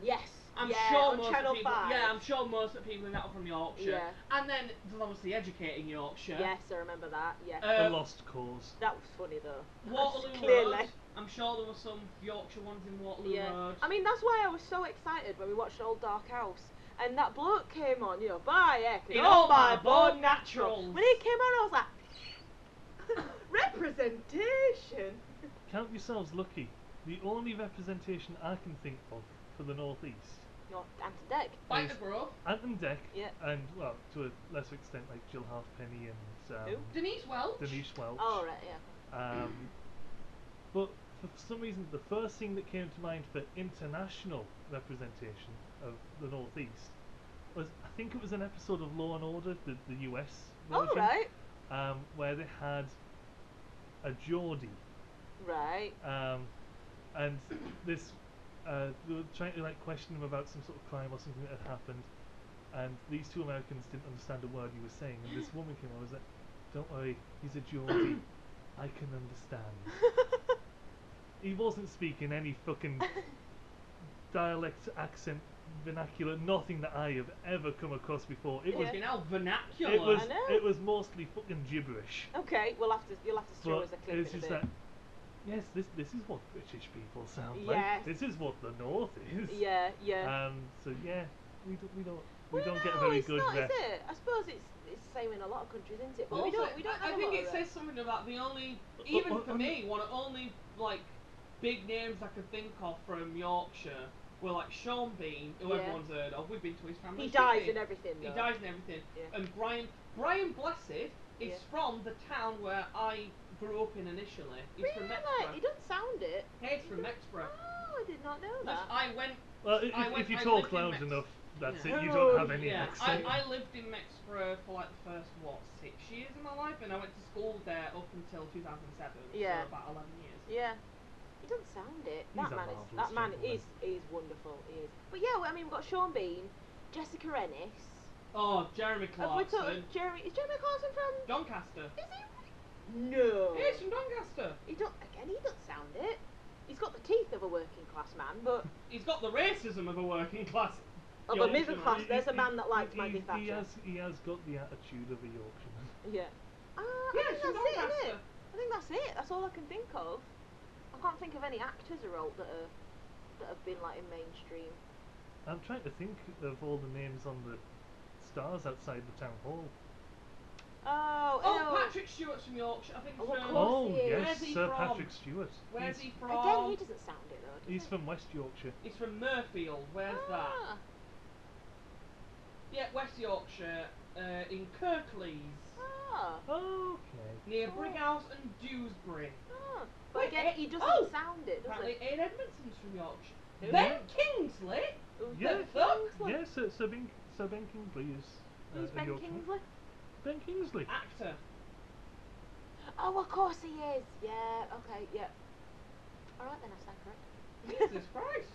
Yes. I'm yeah, sure on most Channel of people. 5. Yeah, I'm sure most of the people in that are from Yorkshire. Yeah. And then there's obviously Educating Yorkshire. Yes, I remember that. Yeah. A lost cause. That was funny though. Waterloo Clearly. Road. I'm sure there were some Yorkshire ones in Waterloo Yeah. Road. I mean, that's why I was so excited when we watched Old Dark House. And that bloke came on, you know, bye, yeah, all my my born born natural. naturals. When he came on, I was like, representation. Count yourselves lucky. The only representation I can think of for the North East Your Anton Deck. Fight Yes. the Grove. Anthem Deck, Yeah. and well, to a lesser extent, like Jill Halfpenny and Who? Denise Welch. Denise Welch. Oh right, yeah. But for some reason, the first thing that came to mind for international representation of the Northeast was, I think it was an episode of Law and Order, the US version, Oh right. where they had a Geordie, Right. and this they were trying to like question him about some sort of crime or something that had happened, and these two Americans didn't understand a word he was saying, and this woman came over and was like, "Don't worry, he's a Geordie, I can understand." He wasn't speaking any fucking dialect, accent, vernacular, nothing that I have ever come across before. It was Fucking hell, vernacular. I know. it was mostly fucking gibberish. Okay, you'll have to show us a clip it's in a just bit. that, yes, this is what British people sound Yes. like. This is what the North is. Yeah, yeah. So yeah, we don't Well, get a no, very it's good not, rep. is it? I suppose it's the same in a lot of countries, isn't it? But we Also, don't I have a think lot it of says it. something about the only, even for on- me, one of the only like big names I could think of from Yorkshire were like Sean Bean, who Yeah. everyone's heard of. We've been to his family. He dies shouldn't in everything, He though. dies in everything. Yeah. And Brian Blessed is Yeah. from the town where I grew up in initially. He's from Really? Mexborough. He doesn't sound it. Hey, he's from Mexborough. Oh, I did not know Which that. I went. Well, I if you lived talk in loud Mex- enough, that's Yeah. it. You don't have Oh, any Yeah, accent. I lived in Mexborough for like the first 6 years of my life, and I went to school there up until 2007. Yeah. So about 11 years. Yeah. He doesn't sound it. He's That a man marvellous is gentleman. is wonderful. He is. But yeah, well, I mean, we've got Sean Bean, Jessica Ennis. Oh, Jeremy Have we Clarkson. talked Jeremy? Is Jeremy Clarkson from? Doncaster. Is he? No. He's from Doncaster. He don't. Again, he doesn't sound it. He's got the teeth of a working class man, but He's got the racism of a working class. of a Yorkshireman. middle class. There's a man that liked Maggie he Thatcher. has got the attitude of a Yorkshireman. Yeah. Yeah, I think he's from that's it, Doncaster. innit? I think that's it. That's all I can think of. I can't think of any actors or old that have been like in mainstream. I'm trying to think of all the names on the stars outside the town hall. Oh, Oh, Patrick Stewart's from Yorkshire. I think Oh, he's of from. course. Oh he is. yes, Where's he Sir from? Patrick Stewart. Where's he's, he from? Again, he doesn't sound it though. Does he's he? from West Yorkshire. He's from Murfield. Where's that? Ah. Yeah, West Yorkshire, in Kirklees, Ah. Okay. near Oh. Brighouse and Dewsbury. Ah. But Wait, again, he doesn't oh! sound it, does Apparently, he? Ian Edmondson's from Yorkshire. Who? Ben Kingsley? Who's Yeah. Ben Fuck. Kingsley? Yes, Sir Ben Kingsley is Who's a Ben Yorkshireman. Kingsley? Ben Kingsley. Actor. Oh, of course he is. Yeah. Okay. Yeah. All right then, I stand correct. Jesus Christ.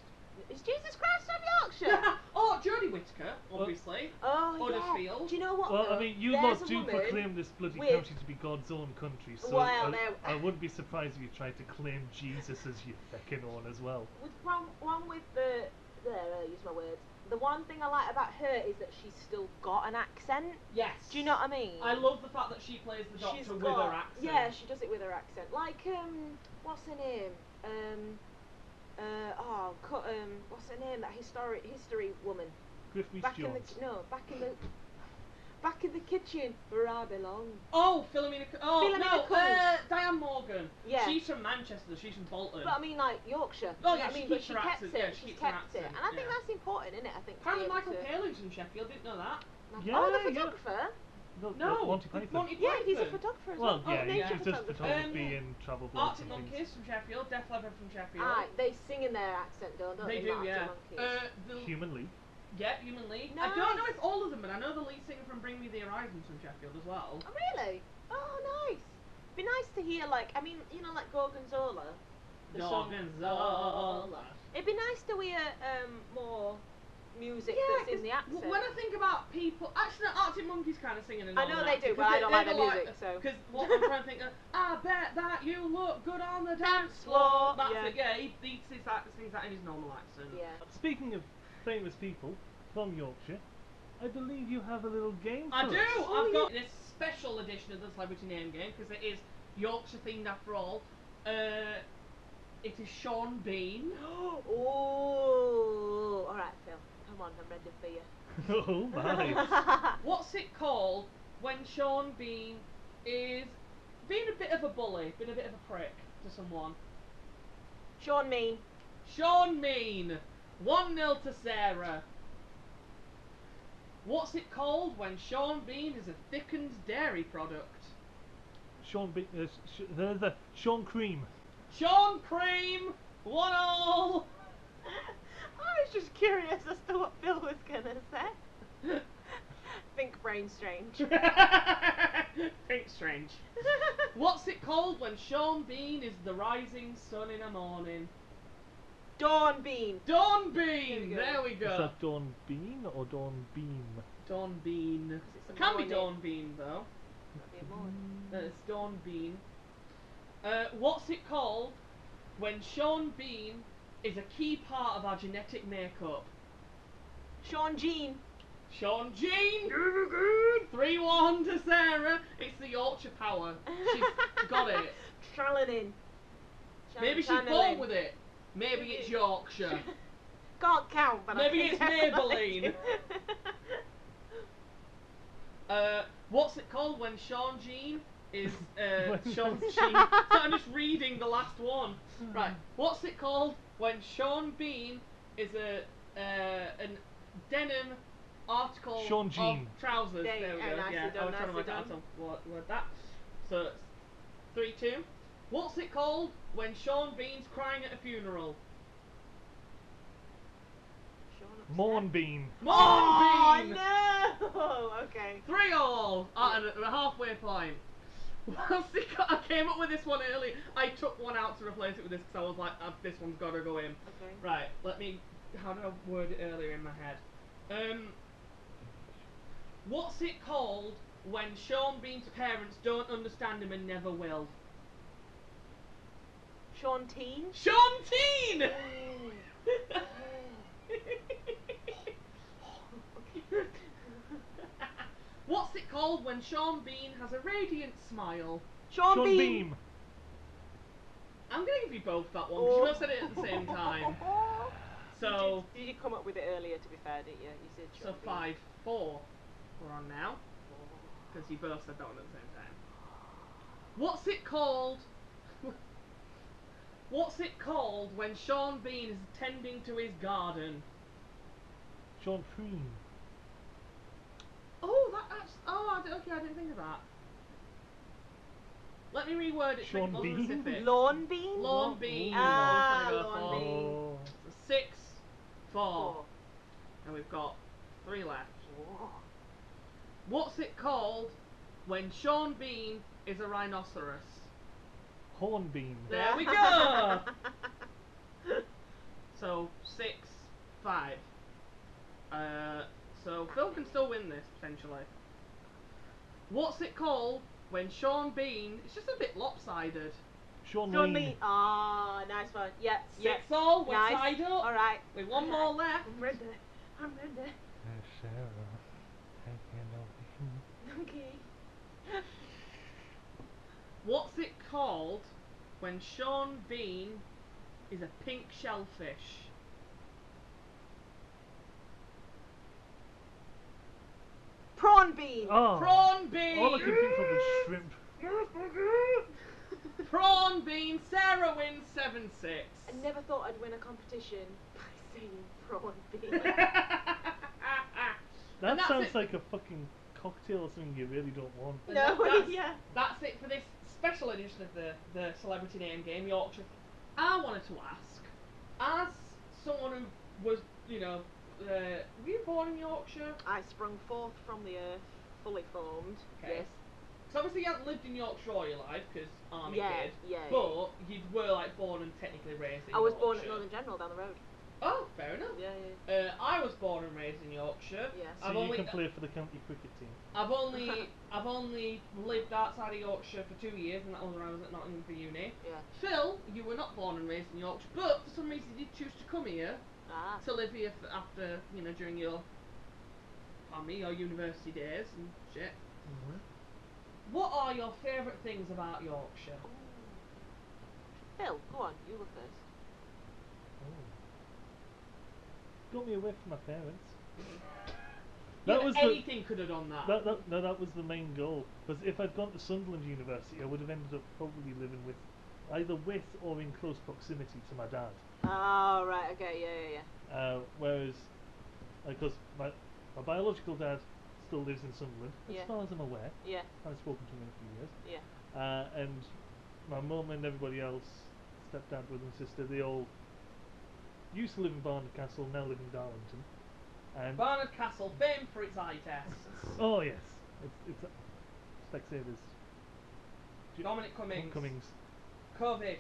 Is Jesus Christ from Yorkshire? Oh, Jodie Whittaker, obviously. Oh yeah. Huddersfield. Do you know what? Well, though? I mean, you There's lot a do woman proclaim this bloody with- county to be God's own country, so Well, there- I wouldn't be surprised if you tried to claim Jesus as your feckin' own as well. With one with the I'll use my words. The one thing I like about her is that she's still got an accent. Yes. Do you know what I mean? I love the fact that she plays the doctor She's with got, her accent. Yeah, she does it with her accent. Like what's her name? What's her name? That history woman. Griffith Back Jones. in the kitchen where I belong. Oh, Philomena. Philomena Cummings. Diane Morgan. Yeah. She's from Manchester. She's from Bolton. But I mean, like Yorkshire. Oh, do you know yeah, what I she mean? But keeps she her kept accent, it. yeah, she She's keeps her kept it, accent, and I think yeah. that's important, isn't it? I think. to Apparently be able Michael to- Paling's from Sheffield. Didn't know that. Oh, the Yeah. photographer. No. Monty Python. Monty Yeah, he's a Python. photographer as Well, well. yeah, oh, he nature does photographer. photography and travel blogs Arctic and things. Monkeys from Sheffield. Def Leppard from Sheffield. Aye, they sing in their accent, don't They they? do, Arctic yeah. Monkeys. Human League. Yeah, Human League. I don't know Nice. if all of them, but I know the lead singer from Bring Me the Horizons from Sheffield as well. Oh, really? Oh, nice. Be nice to hear, like, I mean, you know, like Gorgonzola. The song Gorgonzola. It'd be nice to hear more music Yeah, that's in the 'cause accent. when I think about people, actually, Arctic Monkeys kind of singing a I know normal they do, accent, but I 'cause don't they like their go music, so. Because what I'm trying to think of, I bet that you look good on the dance Dance floor, floor. That's yeah. it. Yeah, he sings that in his normal accent. Yeah. Speaking of famous people from Yorkshire, I believe you have a little game for I us. do. Oh, I've got this special edition of the Celebrity Name Game because it is Yorkshire themed after all. It is Sean Bean. Oh, all right, Phil. Come on, I'm ready for you. Oh my. What's it called when Sean Bean is being a bit of a bully, being a bit of a prick to someone? Sean Mean. Sean Mean. 1-0 to Sarah. What's it called when Sean Bean is a thickened dairy product? Sean Cream. Sean Cream. 1-0. I was just curious as to what Phil was gonna say. Think brain strange. Think strange. What's it called when Sean Bean is the rising sun in a morning? Dawn bean. Dawn Bean. There we Is go. that Dawn Bean or Dawn Beam? Dawn Bean. It's It a can be morning. Dawn Bean though. Might be a morning. It's Dawn Bean. What's it called when Sean Bean is a key part of our genetic makeup? Sean Jean. Sean Jean! 3-1 to Sarah. It's the Yorkshire power. She's got it. Tralanin. Maybe she's born with it. Maybe it's Yorkshire. Can't count, but Maybe I it's can Maybelline. What's it called when Sean Jean is Sean Jean? So I'm just reading the last one. Right. What's it called when Sean Bean is an denim article Sean Jean. of trousers? There There we you go. go, nicely Yeah, I done, was trying to work nicely out done. what word that. So it's 3-2. What's it called when Sean Bean's crying at a funeral? Sean upset. Mournbeam. Mournbeam! Oh no! Okay. 3-3 at a halfway point. I came up with this one early. I took one out to replace it with this because I was like, this one's got to go in. Okay. Right, how did I word it earlier in my head? What's it called when Sean Bean's parents don't understand him and never will? Sean Teen. Sean Teen! What's it called when Sean Bean has a radiant smile? Sean Bean. I'm going to give you both that one because you both said it at the same time. So, Did you come up with it earlier, to be fair, didn't you? You said so Sean Bean. 5-4 we're on now because you both said that one at the same time. What's it called? What's it called when Sean Bean is tending to his garden? Sean Cream. Oh, okay, I didn't think of that. Let me reword it to Sean make it more Bean? specific. Lawn Bean. Lawn Bean. Ah, We're trying to go Lawn for. Bean. Oh. 6-4. Four. And we've got 3 left. Whoa. What's it called when Sean Bean is a rhinoceros? Hornbeam. There we go! So, 6-5. So Phil can still win this, potentially. What's it called when Sean Bean... It's just a bit lopsided. Sean Sean Lane. Bean. Ah, nice one. Yeah, yeah. 6-all, we're Nice. tied up. Alright. With one more left. I'm ready. I'm ready. Okay. What's it called when Sean Bean is a pink shellfish? Prawn Bean. Oh. Prawn Bean! All I could think of was shrimp. Prawn Bean! Sarah wins 7-6. I never thought I'd win a competition by saying prawn bean. That that's sounds it. like a fucking cocktail or something you really don't want. And No, that's, yeah. That's it for this special edition of the Celebrity Name Game, Yorkshire. I wanted to ask, as someone who was, were you born in Yorkshire? I sprung forth from the earth, fully formed. Okay. Yes. So obviously you haven't lived in Yorkshire all your life, because army Yeah, kid. yeah, But you were like born and technically raised in I was born Yorkshire. at Northern General down the road. Oh, fair enough. Yeah, yeah. I was born and raised in Yorkshire. Yes. So you can play for the county cricket team. I've only lived outside of Yorkshire for 2 years, and that was when I was at Nottingham for uni. Yeah. Phil, you were not born and raised in Yorkshire, but for some reason you did choose to come here Ah. to live here after, during your university days and shit. Mm-hmm. What are your favourite things about Yorkshire? Phil, go on, you go first. Got me away from my parents. Anything could have done that. That was the main goal. Because if I'd gone to Sunderland University, I would have ended up probably living either with or in close proximity to my dad. Oh, right, okay, yeah. Whereas, because my biological dad still lives in Sunderland, Yeah. as far as I'm aware. Yeah, I haven't spoken to him in a few years. yeah. And my mum and everybody else, stepdad, brother and sister, they all used to live in Barnard Castle, now live in Darlington. And Barnard Castle, famed for its eye tests. oh yes, it's Specsavers. Dominic Cummings. Cummings. COVID.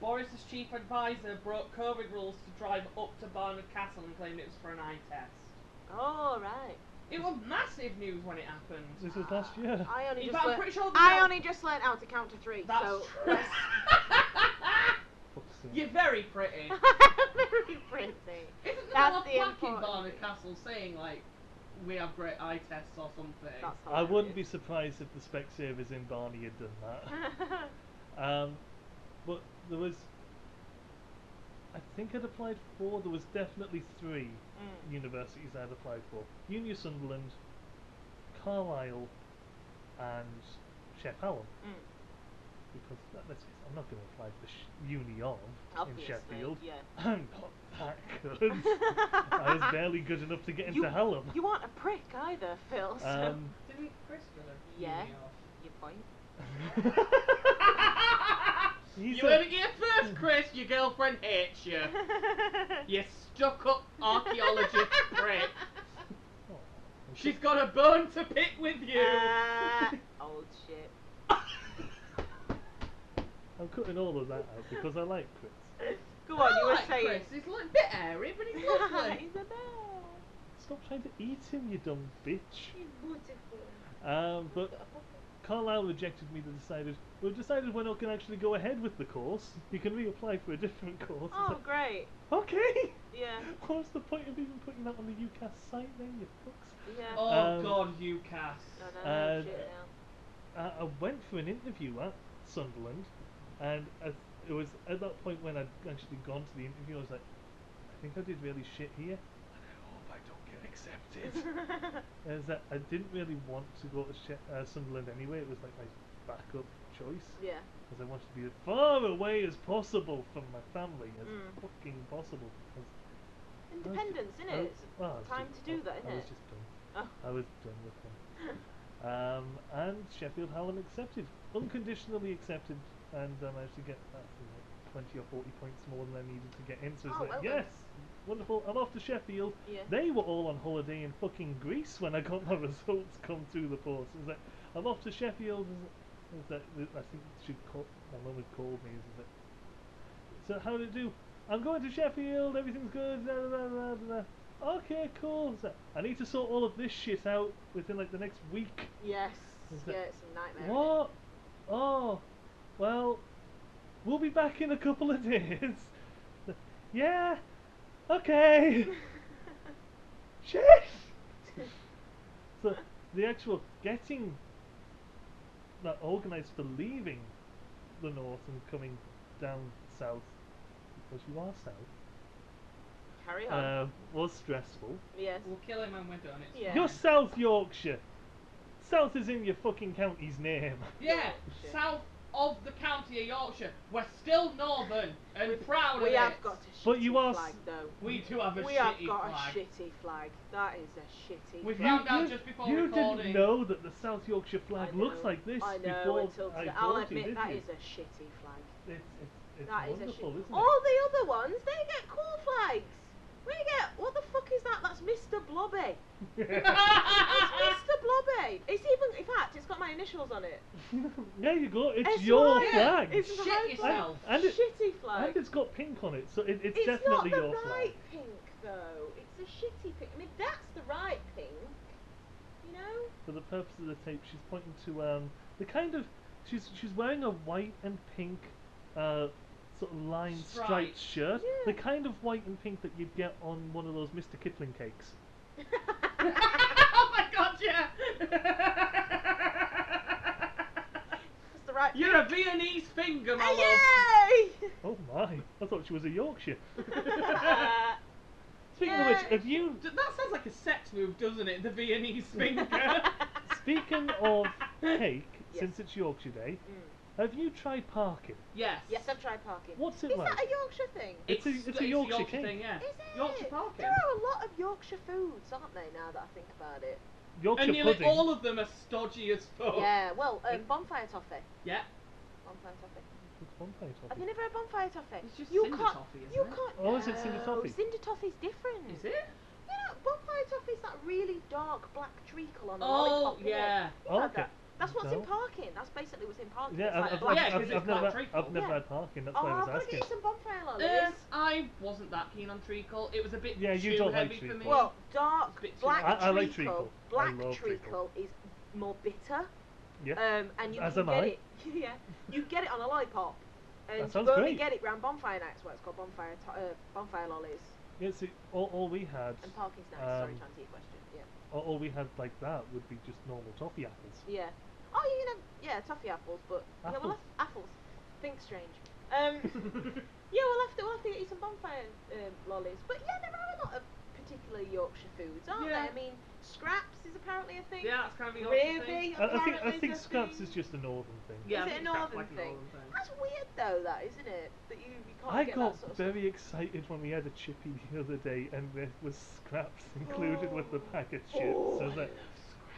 Boris's chief advisor broke COVID rules to drive up to Barnard Castle and claimed it was for an eye test. Oh, right. It was massive news when it happened. This was last year. In fact, I'm pretty sure I only just learned how to count to 3. That's so true. Fuck's sake. You're very pretty. very pretty. Isn't That's there the a plaque in important Barnard thing. Castle saying, like, we have great eye tests or something? That's I wouldn't be hilarious. surprised if the Specsavers in Barney had done that. But there was, I think I'd applied for, there was definitely 3 universities I'd applied for. Uni of Sunderland, Carlisle, and Shep Hallam. Because, let's face it, I'm not going to apply for Uni of Obviously, in Sheffield. yeah. I'm not that good. I was barely good enough to get into Hallam. You aren't a prick either, Phil. So. Didn't Chris go to Yeah. uni off? Your point. He You said- heard it here first, Chris. Your girlfriend hates you. You stuck-up archaeologist prick. Oh, She's got a bone to pick with you. Old shit. I'm cutting all of that out because I like Chris. Go on, you I were like saying. Chris. He's a little bit airy, but he's lovely. He's a bear. Stop trying to eat him, you dumb bitch. He's beautiful. But Carlisle rejected me. We've decided we're not going to actually go ahead with the course. You can reapply for a different course. I was Oh, great. like, okay. Yeah. What's the point of even putting that on the UCAS site then, you fucks? Yeah. Oh God, UCAS. No, shit now. I went for an interview at Sunderland, and it was at that point when I'd actually gone to the interview, I was like, I think I did really shit here, and I hope I don't get accepted. As that I didn't really want to go to Sunderland anyway. It was like my backup choice, Yeah. because I wanted to be as far away as possible from my family as fucking possible. Because Independence, I innit? was- It's well, I was time just- to do that, I innit? was just done. Oh. I was done with them. And Sheffield Hallam accepted, unconditionally accepted, and I managed to get 20 or 40 points more than I needed to get in. So it's Oh, like, well yes, wonderful, I'm off to Sheffield. Yeah. They were all on holiday in fucking Greece when I got my results come through the post. It was like, I'm off to Sheffield. I think my mum had called me. It was like, so how did it do? I'm going to Sheffield, everything's good. Blah, blah, blah, blah. Okay, cool. So I need to sort all of this shit out within like the next week. Yes. Is Yeah, that- it's a nightmare. What? Oh, well, we'll be back in a couple of days. Yeah, okay. Shit. So the actual getting that organised for leaving the north and coming down south, because you are south, Carry on. was stressful. Yes. We'll kill him when we're done. It's Yeah. fine. You're South Yorkshire. South is in your fucking county's name. Yeah, Yorkshire. south of the county of Yorkshire. We're still northern and proud of We it. have got a shitty But you are flag, though. We do have a We shitty have got flag. a shitty flag. That is a shitty We flag. found out just before you recording. didn't know that the South Yorkshire I flag know, looks like this I know before until I today. told I'll you, admit did that you? is a shitty flag. It's That is a wonderful, shit. isn't it? All the other ones, they get cool flags. We get, what the fuck is that? That's Mr. Blobby. It's Mr. Blobby. It's even, in fact, it's got my initials on it. There you go. It's It's your right. flag. It's Shit my yourself. And it- shitty flag. And it's got pink on it, so it's It's definitely not the your right flag. pink, though. It's a shitty pink. I mean, that's the right pink. You know? For the purpose of the tape, she's pointing to the kind of she's wearing a white and pink sort of lined striped Stripes. shirt, Yeah. the kind of white and pink that you'd get on one of those Mr. Kipling cakes. Oh my god, yeah! That's the right You're a pink. Viennese finger, my Yay! Oh my! I thought she was a Yorkshire. love. Speaking of Yeah. which, have you? That sounds like a sex move, doesn't it? The Viennese finger. Speaking of cake, Yes. since it's Yorkshire Day, Have you tried parking? Yes. Yes, I've tried parking. What's it Is like? that a Yorkshire thing? It's a Yorkshire thing. thing, yeah. Is it? Yorkshire parking. There are a lot of Yorkshire foods, aren't they, now that I think about it? Yorkshire And nearly pudding. all of them are stodgy as fuck. Yeah, well, bonfire toffee. Yeah. Bonfire toffee. It's bonfire Have toffee. you never had bonfire toffee? It's just you cinder can't, toffee, isn't you it? can't. Oh, is it cinder no, toffee? Cinder toffee's different. Is it? You know, bonfire toffee's that really dark black treacle on a Oh, lollipop. yeah. You've had Okay. that. That's what's in No. parking. That's basically what's in parking. Yeah, It's like a I've, black Yeah, I've, 'cause I've, it's I've black never, treacle. I've never Yeah. had parking. That's Oh, why I I've was got to get asking. you some bonfire lollies. I wasn't that keen on treacle. It was a bit Yeah, you too don't like heavy for me. treacle. Well, dark It's a bit too black much. I like treacle. treacle. Black I love treacle. is more bitter. Yeah. And you As can am get I. it. Yeah, you get it on a lollipop. And That sounds you only great. get it round bonfire nights, where it's called bonfire lollies. Yeah, see, all we had, And parking's nice. Sorry, Um, to answer your question. Yeah. all we had like that would be just normal toffee apples. Yeah. Oh, you can have toffee apples, but yeah, we'll have apples. Think strange. Yeah, we'll have to get you some bonfire lollies. But yeah, there are a lot of particular Yorkshire foods, aren't Yeah. there? I mean, scraps is apparently a thing. Yeah, that's kind of a Yorkshire thing. Gravy. I apparently think is a scraps thing. is just a northern thing. Yeah, Is I it a think scraps northern like a thing? northern thing. That's weird though, that isn't it? That you can't I get got that sort of very excited when we had a chippy the other day and there was scraps included with the packet chips. Oh, I was like,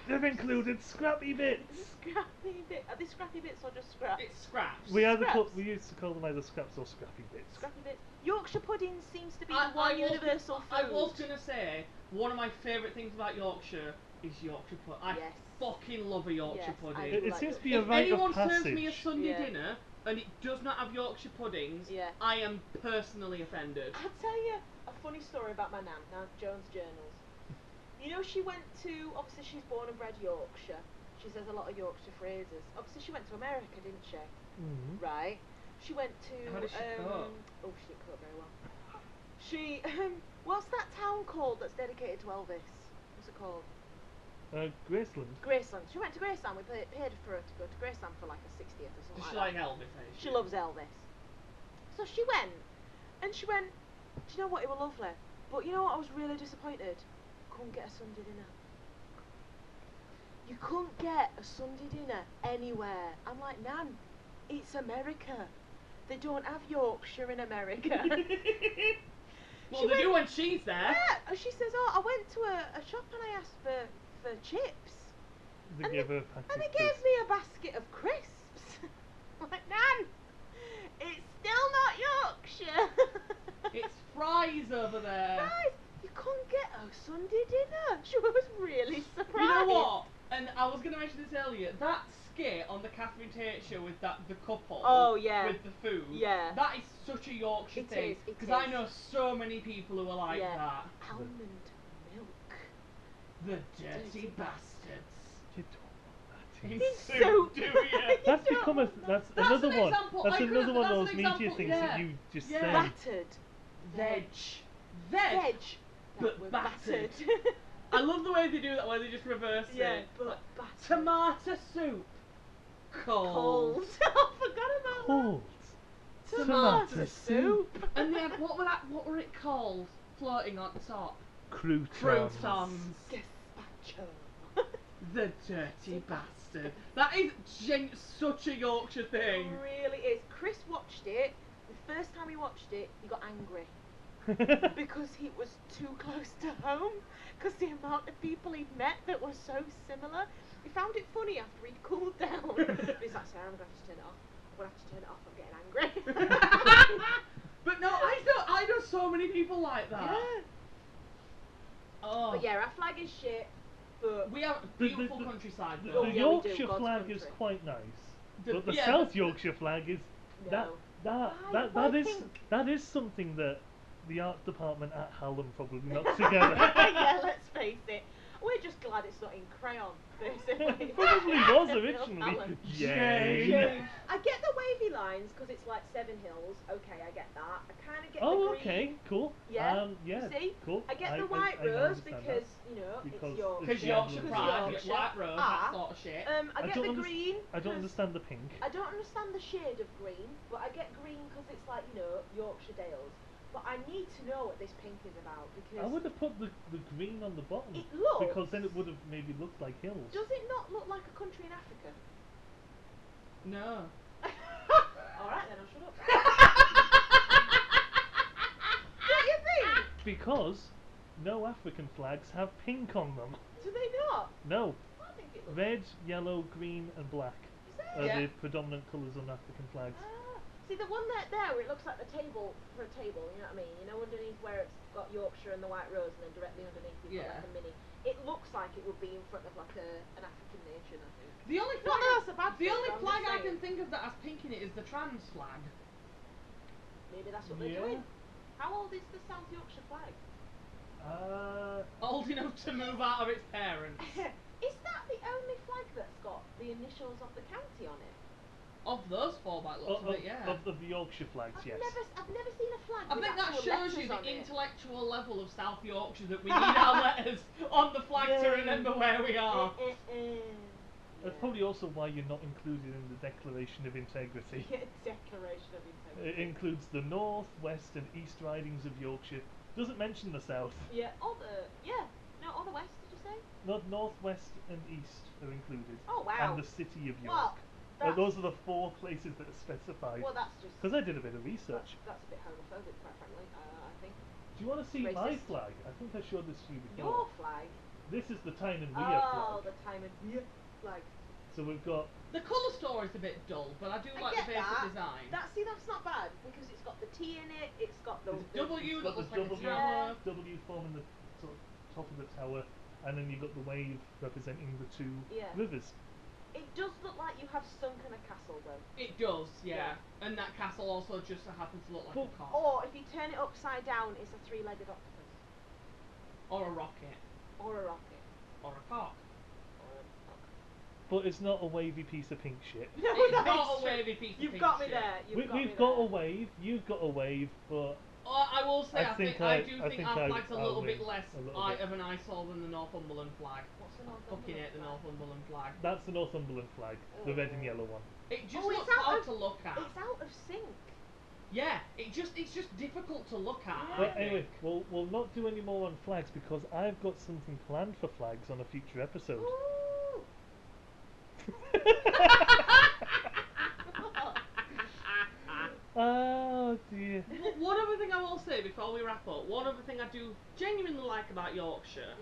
they've included scrappy bits! Scrappy bit. Are they scrappy bits or just scraps? It's scraps. We Scraps. used to call them either scraps or scrappy bits. Scrappy bits. Yorkshire pudding seems to be I- the one I was- universal food. I was gonna say one of my favourite things about Yorkshire is Yorkshire pudding. I Yes. fucking love a Yorkshire Yes, I pudding. do. It like seems to it. be a If rite anyone of serves passage. me a Sunday Yeah. dinner and it does not have Yorkshire puddings, Yeah. I am personally offended. I'll tell you a funny story about my nan, now Joan's Journals. You know, she went to, obviously she's born and bred Yorkshire. She says a lot of Yorkshire phrases. Obviously she went to America, didn't she? Mhm. Right. She went to, How did she cook? oh, she didn't cook very well. She, what's that town called that's dedicated to Elvis? What's it called? Graceland. Graceland. She went to Graceland. We paid for her to go to Graceland for like a 60th or something Does she like like that. Elvis? eh? She loves Elvis. So she went, and she went, do you know what, it was lovely. But you know what, I was really disappointed. Couldn't get a Sunday dinner. You couldn't get a Sunday dinner anywhere. I'm like, Nan, it's America. They don't have Yorkshire in America. Well, She they do went- when she's there. Yeah, and she says, oh, I went to a shop and I asked for chips. They And gave they- her a packet And they of gave crisps. me a basket of crisps. I'm like, Nan, it's still not Yorkshire. It's fries over there. Guys, you couldn't get a Sunday dinner. She was really surprised. You know what? And I was going to mention this earlier. That skit on the Catherine Tate show with the couple. Oh, yeah. With the food. Yeah. That is such a Yorkshire It thing. is, it Because I is. know so many people who are like Yeah. that. Almond milk. The dirty Dirty bastards. You don't want that. In In soup, soup. do you? That's don't become a. want That's That's another an one. example. That's I could've- another one of that's those an media example, things yeah. that you just Yeah. say. Battered. Veg. Veg. But that were battered. I love the way they do that, where they just reverse Yeah, it. but Like, battered. tomato soup. Cold. Cold. I forgot about Cold. that. Tomato soup. And then what were it called? Floating on top. Croutons. Croutons. Gazpacho. The dirty bastard. That is such a Yorkshire thing. It really is. Chris watched it. The first time he watched it, he got angry because he was too close to home. Because the amount of people he'd met that were so similar. He found it funny after he'd cooled down. But he's like, Sarah, I'm going to have to turn it off. I'm going to have to turn it off. I'm getting angry. But no, I know so many people like that. Yeah. Oh. But yeah, our flag is shit. But We have beautiful countryside The, though. Oh, the yeah, we do, Yorkshire God's flag country. is quite nice, The- but the yeah, South but- Yorkshire flag is that no. that Why? that Why that is think? that is something that the art department at Hallam probably knocked together. Yeah, let's face it. We're just glad it's not in crayon, basically. It probably was Real originally. talent. Yay! Yay. I get the wavy lines because it's like Seven Hills. Okay, I get that. I kind of get the Oh, green. okay, cool. Yeah. Yeah. See? Cool. I get the white I rose understand because that. you know Because it's Yorkshire. Because it's Yorkshire Yorkshire. pride, Yorkshire. White Rose, Ah. that sort of shit. I I get don't the green. I don't 'cause understand the pink. I don't understand the shade of green, but I get green because it's like Yorkshire Dales. But I need to know what this pink is about because I would have put the green on the bottom it looks. because then it would have maybe looked like hills. Does it not look like a country in Africa? No. Alright then, I'll shut up. Don't you think? Because no African flags have pink on them. Do they not? No. I think it looks. Red, yellow, green and black Is it? are Yeah. the predominant colours on African flags. See the one there where it looks like the table for a table, you know what I mean? You know underneath where it's got Yorkshire and the white rose and then directly underneath you've got Yeah. like a mini. It looks like it would be in front of like an African nation, I think. The only Not flag, that that's a bad the thing, only but I'm flag just I saying. can think of that has pink in it is the trans flag. Maybe that's what they're Yeah. doing. How old is the South Yorkshire flag? Old enough to move out of its parents. Is that the only flag that's got the initials of the county on it? Of those four by looks of it, yeah. Of the Yorkshire flags, I've yes. never seen a flag I with think that actual shows you letters the on it. intellectual level of South Yorkshire that we need our letters on the flag to Yeah. remember where we are. That's probably also why you're not included in the Declaration of Integrity. Declaration of It Integrity. includes the North, West and East Ridings of Yorkshire. Doesn't mention the South. Yeah, all the west, did you say? Not North, West and East are included. Oh wow. And the City of Well, York. that's, Those are the 4 places that are specified. well, that's just. Because I did a bit of research. That's a bit homophobic, quite frankly. I think. Do you want to see my Racist. flag? I think I showed this to you Your before. flag. This is the Tyne and Weir Oh, flag. the time and Weir flag. So we've got The colour story is a bit dull, but I do I like the get basic that. design. That's not bad because it's got the T in it. It's got the. There's a W it's that got looks the like a W, tower. W forming the sort of top of the tower, and then you've got the wave representing the 2 Yeah. rivers. It does look like you have sunk in a castle though. It does, yeah. Yeah. And that castle also just so happens to look like But- a cock. Or if you turn it upside down, it's a 3-legged octopus. Or a rocket. Or a rocket. Or a cock. Or a But it's not a wavy piece of pink shit. No, It's that not is a true. wavy piece of You've pink got me shit. there. You've got me We've got there. a wave, you've got a wave, but I will say, I I think think I I- do I think think our I- flag's a I'll little win bit less a little bit. of an eyesore than the Northumberland flag. What's the Fucking hate the Northumberland flag. that's the Northumberland flag, the red and yellow one. It just Oh, it's looks out hard of- to look at. It's out of sync. Yeah, it's just difficult to look at. Yeah. I But anyway, think. we'll not do any more on flags because I've got something planned for flags on a future episode. Ooh. Oh dear. One other thing I will say before we wrap up, one other thing I do genuinely like about Yorkshire,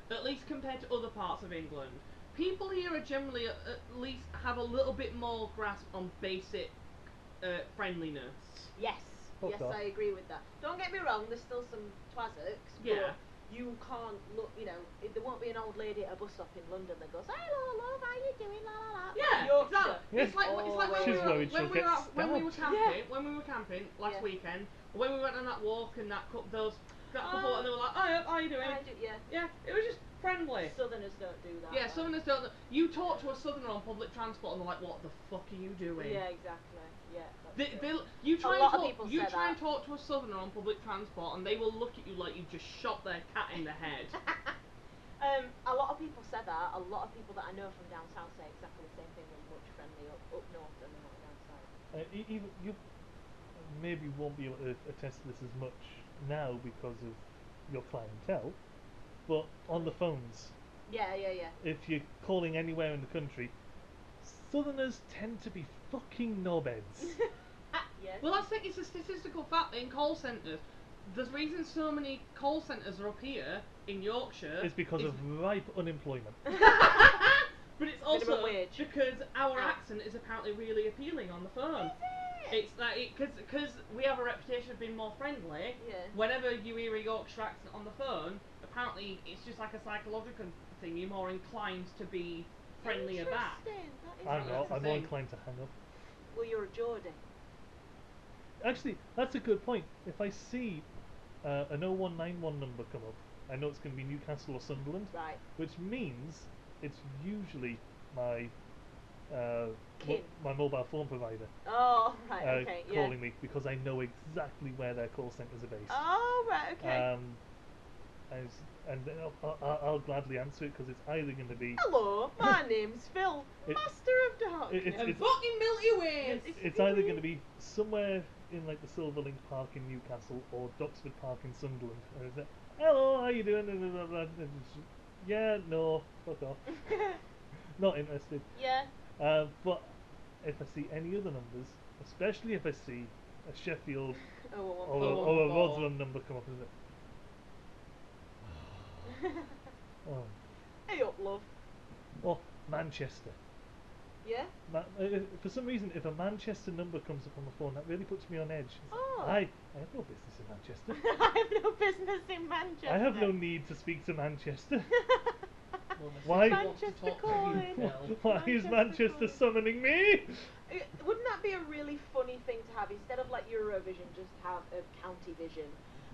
at least compared to other parts of England, people here are generally at least have a little bit more grasp on basic friendliness. Yes. Fuck Yes, off. I agree with that. Don't get me wrong. There's still some twazzocks. Yeah. But you can't look. You know, there won't be an old lady at a bus stop in London that goes, "Hello, love, how you doing?" La la la. Yeah, Yorkshire. exactly. It's like when She's we were worried she'll get when we were stabbed. camping when we were camping last Yeah. weekend, when we went on that walk and that couple Oh. and they were like, "Oh, yeah, how you doing?" Yeah. Yeah, it was just friendly. Southerners don't do that. Yeah, though. Southerners don't. You talk to a Southerner on public transport and they're like, "What the fuck are you doing?" Yeah, exactly. Yeah. that's true. You try A and lot of talk. people You say try and that. talk to a Southerner on public transport and they will look at you like you've just shot their cat in the head. A lot of people say that. A lot of people that I know from down south say exactly the same thing. They're much friendly up north than they are down south. Even you maybe won't be able to attest to this as much now because of your clientele, but on the phones, Yeah. if you're calling anywhere in the country, Southerners tend to be fucking knobheads. Yes. Well, it's a statistical fact in call centres. The reason so many call centres are up here in Yorkshire It's because is of ripe unemployment. but it's also wage. because our Ah. accent is apparently really appealing on the phone. Is it? It's like because we have a reputation of being more friendly. Yeah. Whenever you hear a Yorkshire accent on the phone, apparently it's just like a psychological thing. You're more inclined to be friendlier back. Interesting. That is I'm That's not. the I'm more thing. inclined to hang up. Well, you're a Geordie. Actually, that's a good point. If I see an 0191 number come up, I know it's going to be Newcastle or Sunderland, Right. which means it's usually my Kin. my mobile phone provider Oh, right. Okay. Yeah. calling me because I know exactly where their call centres are based. Oh, right. Okay. And then I'll gladly answer it because it's either going to be Hello, my name's Phil, It- Master of Darkness. And fucking Milky Ways! it's either going to be somewhere in like the Silverlink Park in Newcastle or Doxford Park in Sunderland. And it's like, hello, how you doing? And it's, yeah, no, fuck off. Not interested. Yeah. But if I see any other numbers, especially if I see a Sheffield Oh, or a, Oh, or a oh. Rotherham number come up, isn't it? Oh. Hey up, love. Or Manchester. Yeah? For some reason, if a Manchester number comes up on the phone, that really puts me on edge. It's like, Oh. I have no business in Manchester. I have no business in Manchester. I have no need to speak to Manchester. Well, the Why- city wants to Manchester talk to you, calling. Phil. Why is Manchester Manchester calling. summoning me? Wouldn't that be a really funny thing to have? Instead of like Eurovision, just have a county vision.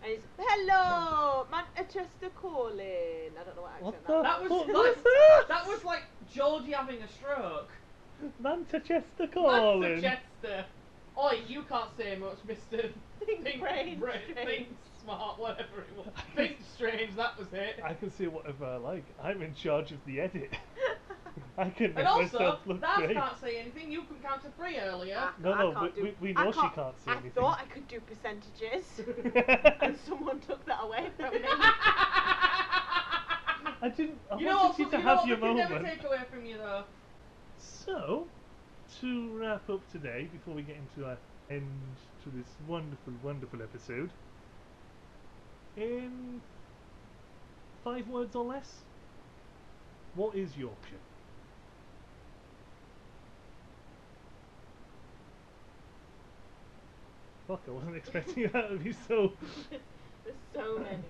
And it's, hello, Manchester calling. I don't know what What accent the That was fuck like, was that? that was like Geordie having a stroke. Manchester calling. Manchester. Oi, you can't say much, Mr. Think brain strange. Think smart, whatever it was. Think strange, that was it. I can say whatever I like. I'm in charge of the edit. I can make And also, myself look Daz great. can't say anything. You can count to 3 earlier. No, I no, can't do- we I know she can't say I anything. thought I could do percentages, and someone took that away from me. I didn't. I You know wanted what? you You to know have what your we can moment. never take away from you though. So, to wrap up today, before we get into our end to this wonderful, wonderful episode, in 5 words or less, what is Yorkshire? Fuck, I wasn't expecting that to be so. There's so many.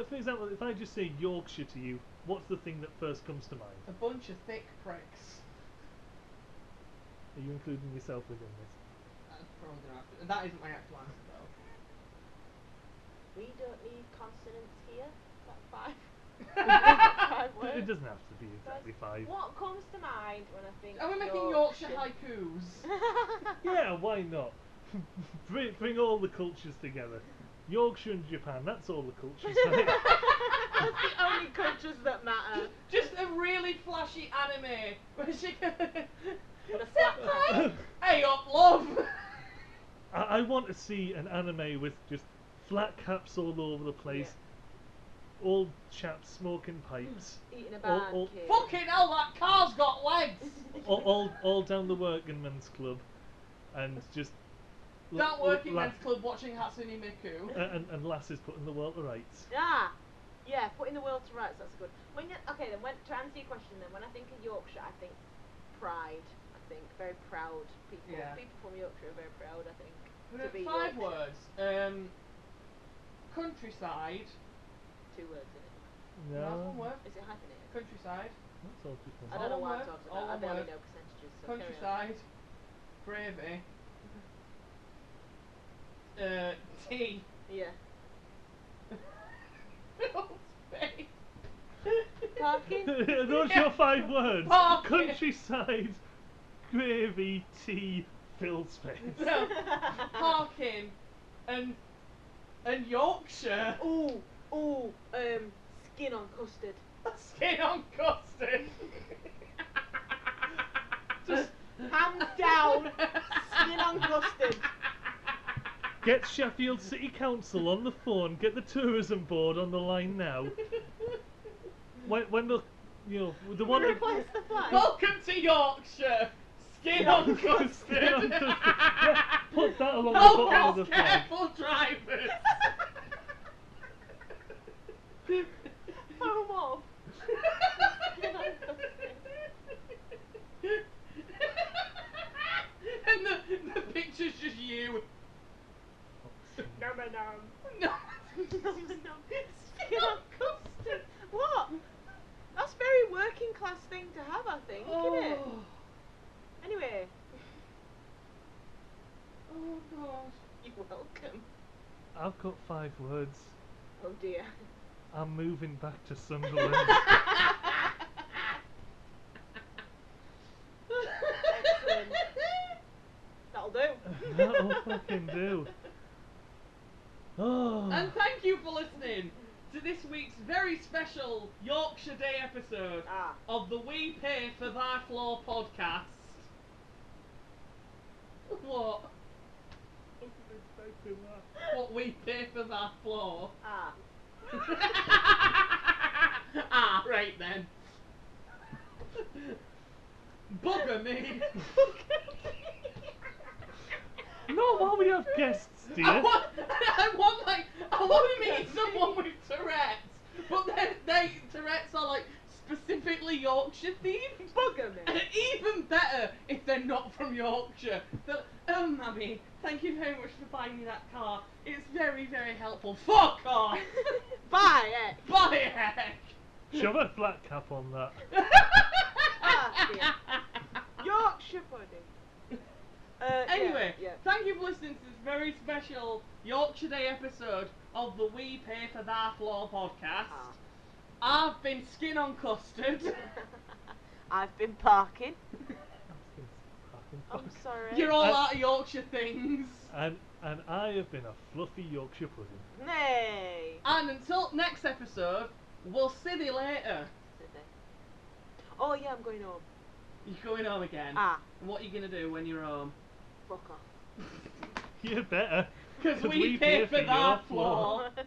For example, if I just say Yorkshire to you, what's the thing that first comes to mind? A bunch of thick pricks. Are you including yourself within this? That's probably gonna have to. That isn't my actual answer though. We don't need consonants here. Is that 5? 5 It words? doesn't have to be exactly 5. What comes to mind when I think Are we making Yorkshire haikus? Yeah, why not? bring all the cultures together. Yorkshire and Japan, that's all the cultures, right? That's the only cultures that matter. Just a really flashy anime where she can. With a flat cap. Hey up, love! I want to see an anime with just flat caps all over the place, old chaps smoking pipes, Eating a all- bad kid. Fucking hell, that car's got legs! all down the working men's club, and just That working la- men's club watching Hatsune Miku. and lasses putting the world to rights. Ah, yeah, putting the world to rights, that's good. When you, okay then, to answer your question then, when I think of Yorkshire, I think pride, I think, very proud people. Yeah. People from Yorkshire are very proud, I think, to But be 5 Yorkshire. words. Countryside. 2 words in it. No, that's 1 No, word. Is it hyphenated? Countryside. that's all just I one. don't know All what I'm one talking word, all about. I one barely word. know percentages, so carry on. Countryside. Gravy. Tea. Yeah. Phil's face. Parking? Those your 5 words. Parking. Countryside, gravy, tea, Phil's face. No, parking and Yorkshire. Ooh, skin on custard. Skin on custard. Just hands down, skin on custard. Get Sheffield City Council on the phone. Get the tourism board on the line now. When the, the one. Replace the flag. Welcome to Yorkshire. Skin on custard. Skin on custard. Yeah, put that along the bottom of the flag. Careful drivers. Home off. Skin on custard. And the picture's just you. Nom nom. No. Nom nom. Skin on custard. What? That's a very working class thing to have, I think, isn't it? Anyway. Oh gosh. You're welcome. I've got 5 words. Oh dear. I'm moving back to Sunderland. Excellent. That'll do. That'll fucking do. Oh. And thank you for listening to this week's very special Yorkshire Day episode Ah. of the We Pay for Thy Floor podcast. What? What we pay for thy floor? Ah. Ah, right then. Bugger me. Not while we have guests, dear. I want to meet someone with Tourette's, but they Tourette's are like specifically Yorkshire themed. Bugger me. And even better if they're not from Yorkshire. They're like, oh, Mummy, thank you very much for buying me that car. It's very, very helpful. Fuck off! Bye, eh? Bye, heck! Shove a flat cap on that. Ah, dear. Yorkshire pudding. Anyway, yeah. thank you for listening to this very special Yorkshire Day episode of the We Pay for That Law podcast. I've been Skin on Custard. I've been parking. I'm sorry. You're all out of Yorkshire things. And I have been a fluffy Yorkshire pudding. Nay. And until next episode, we'll see you later. Oh yeah, I'm going home. You're going home again. Ah. And what are you going to do when you're home? Fuck off. You better. Because we pay for your that floor. floor.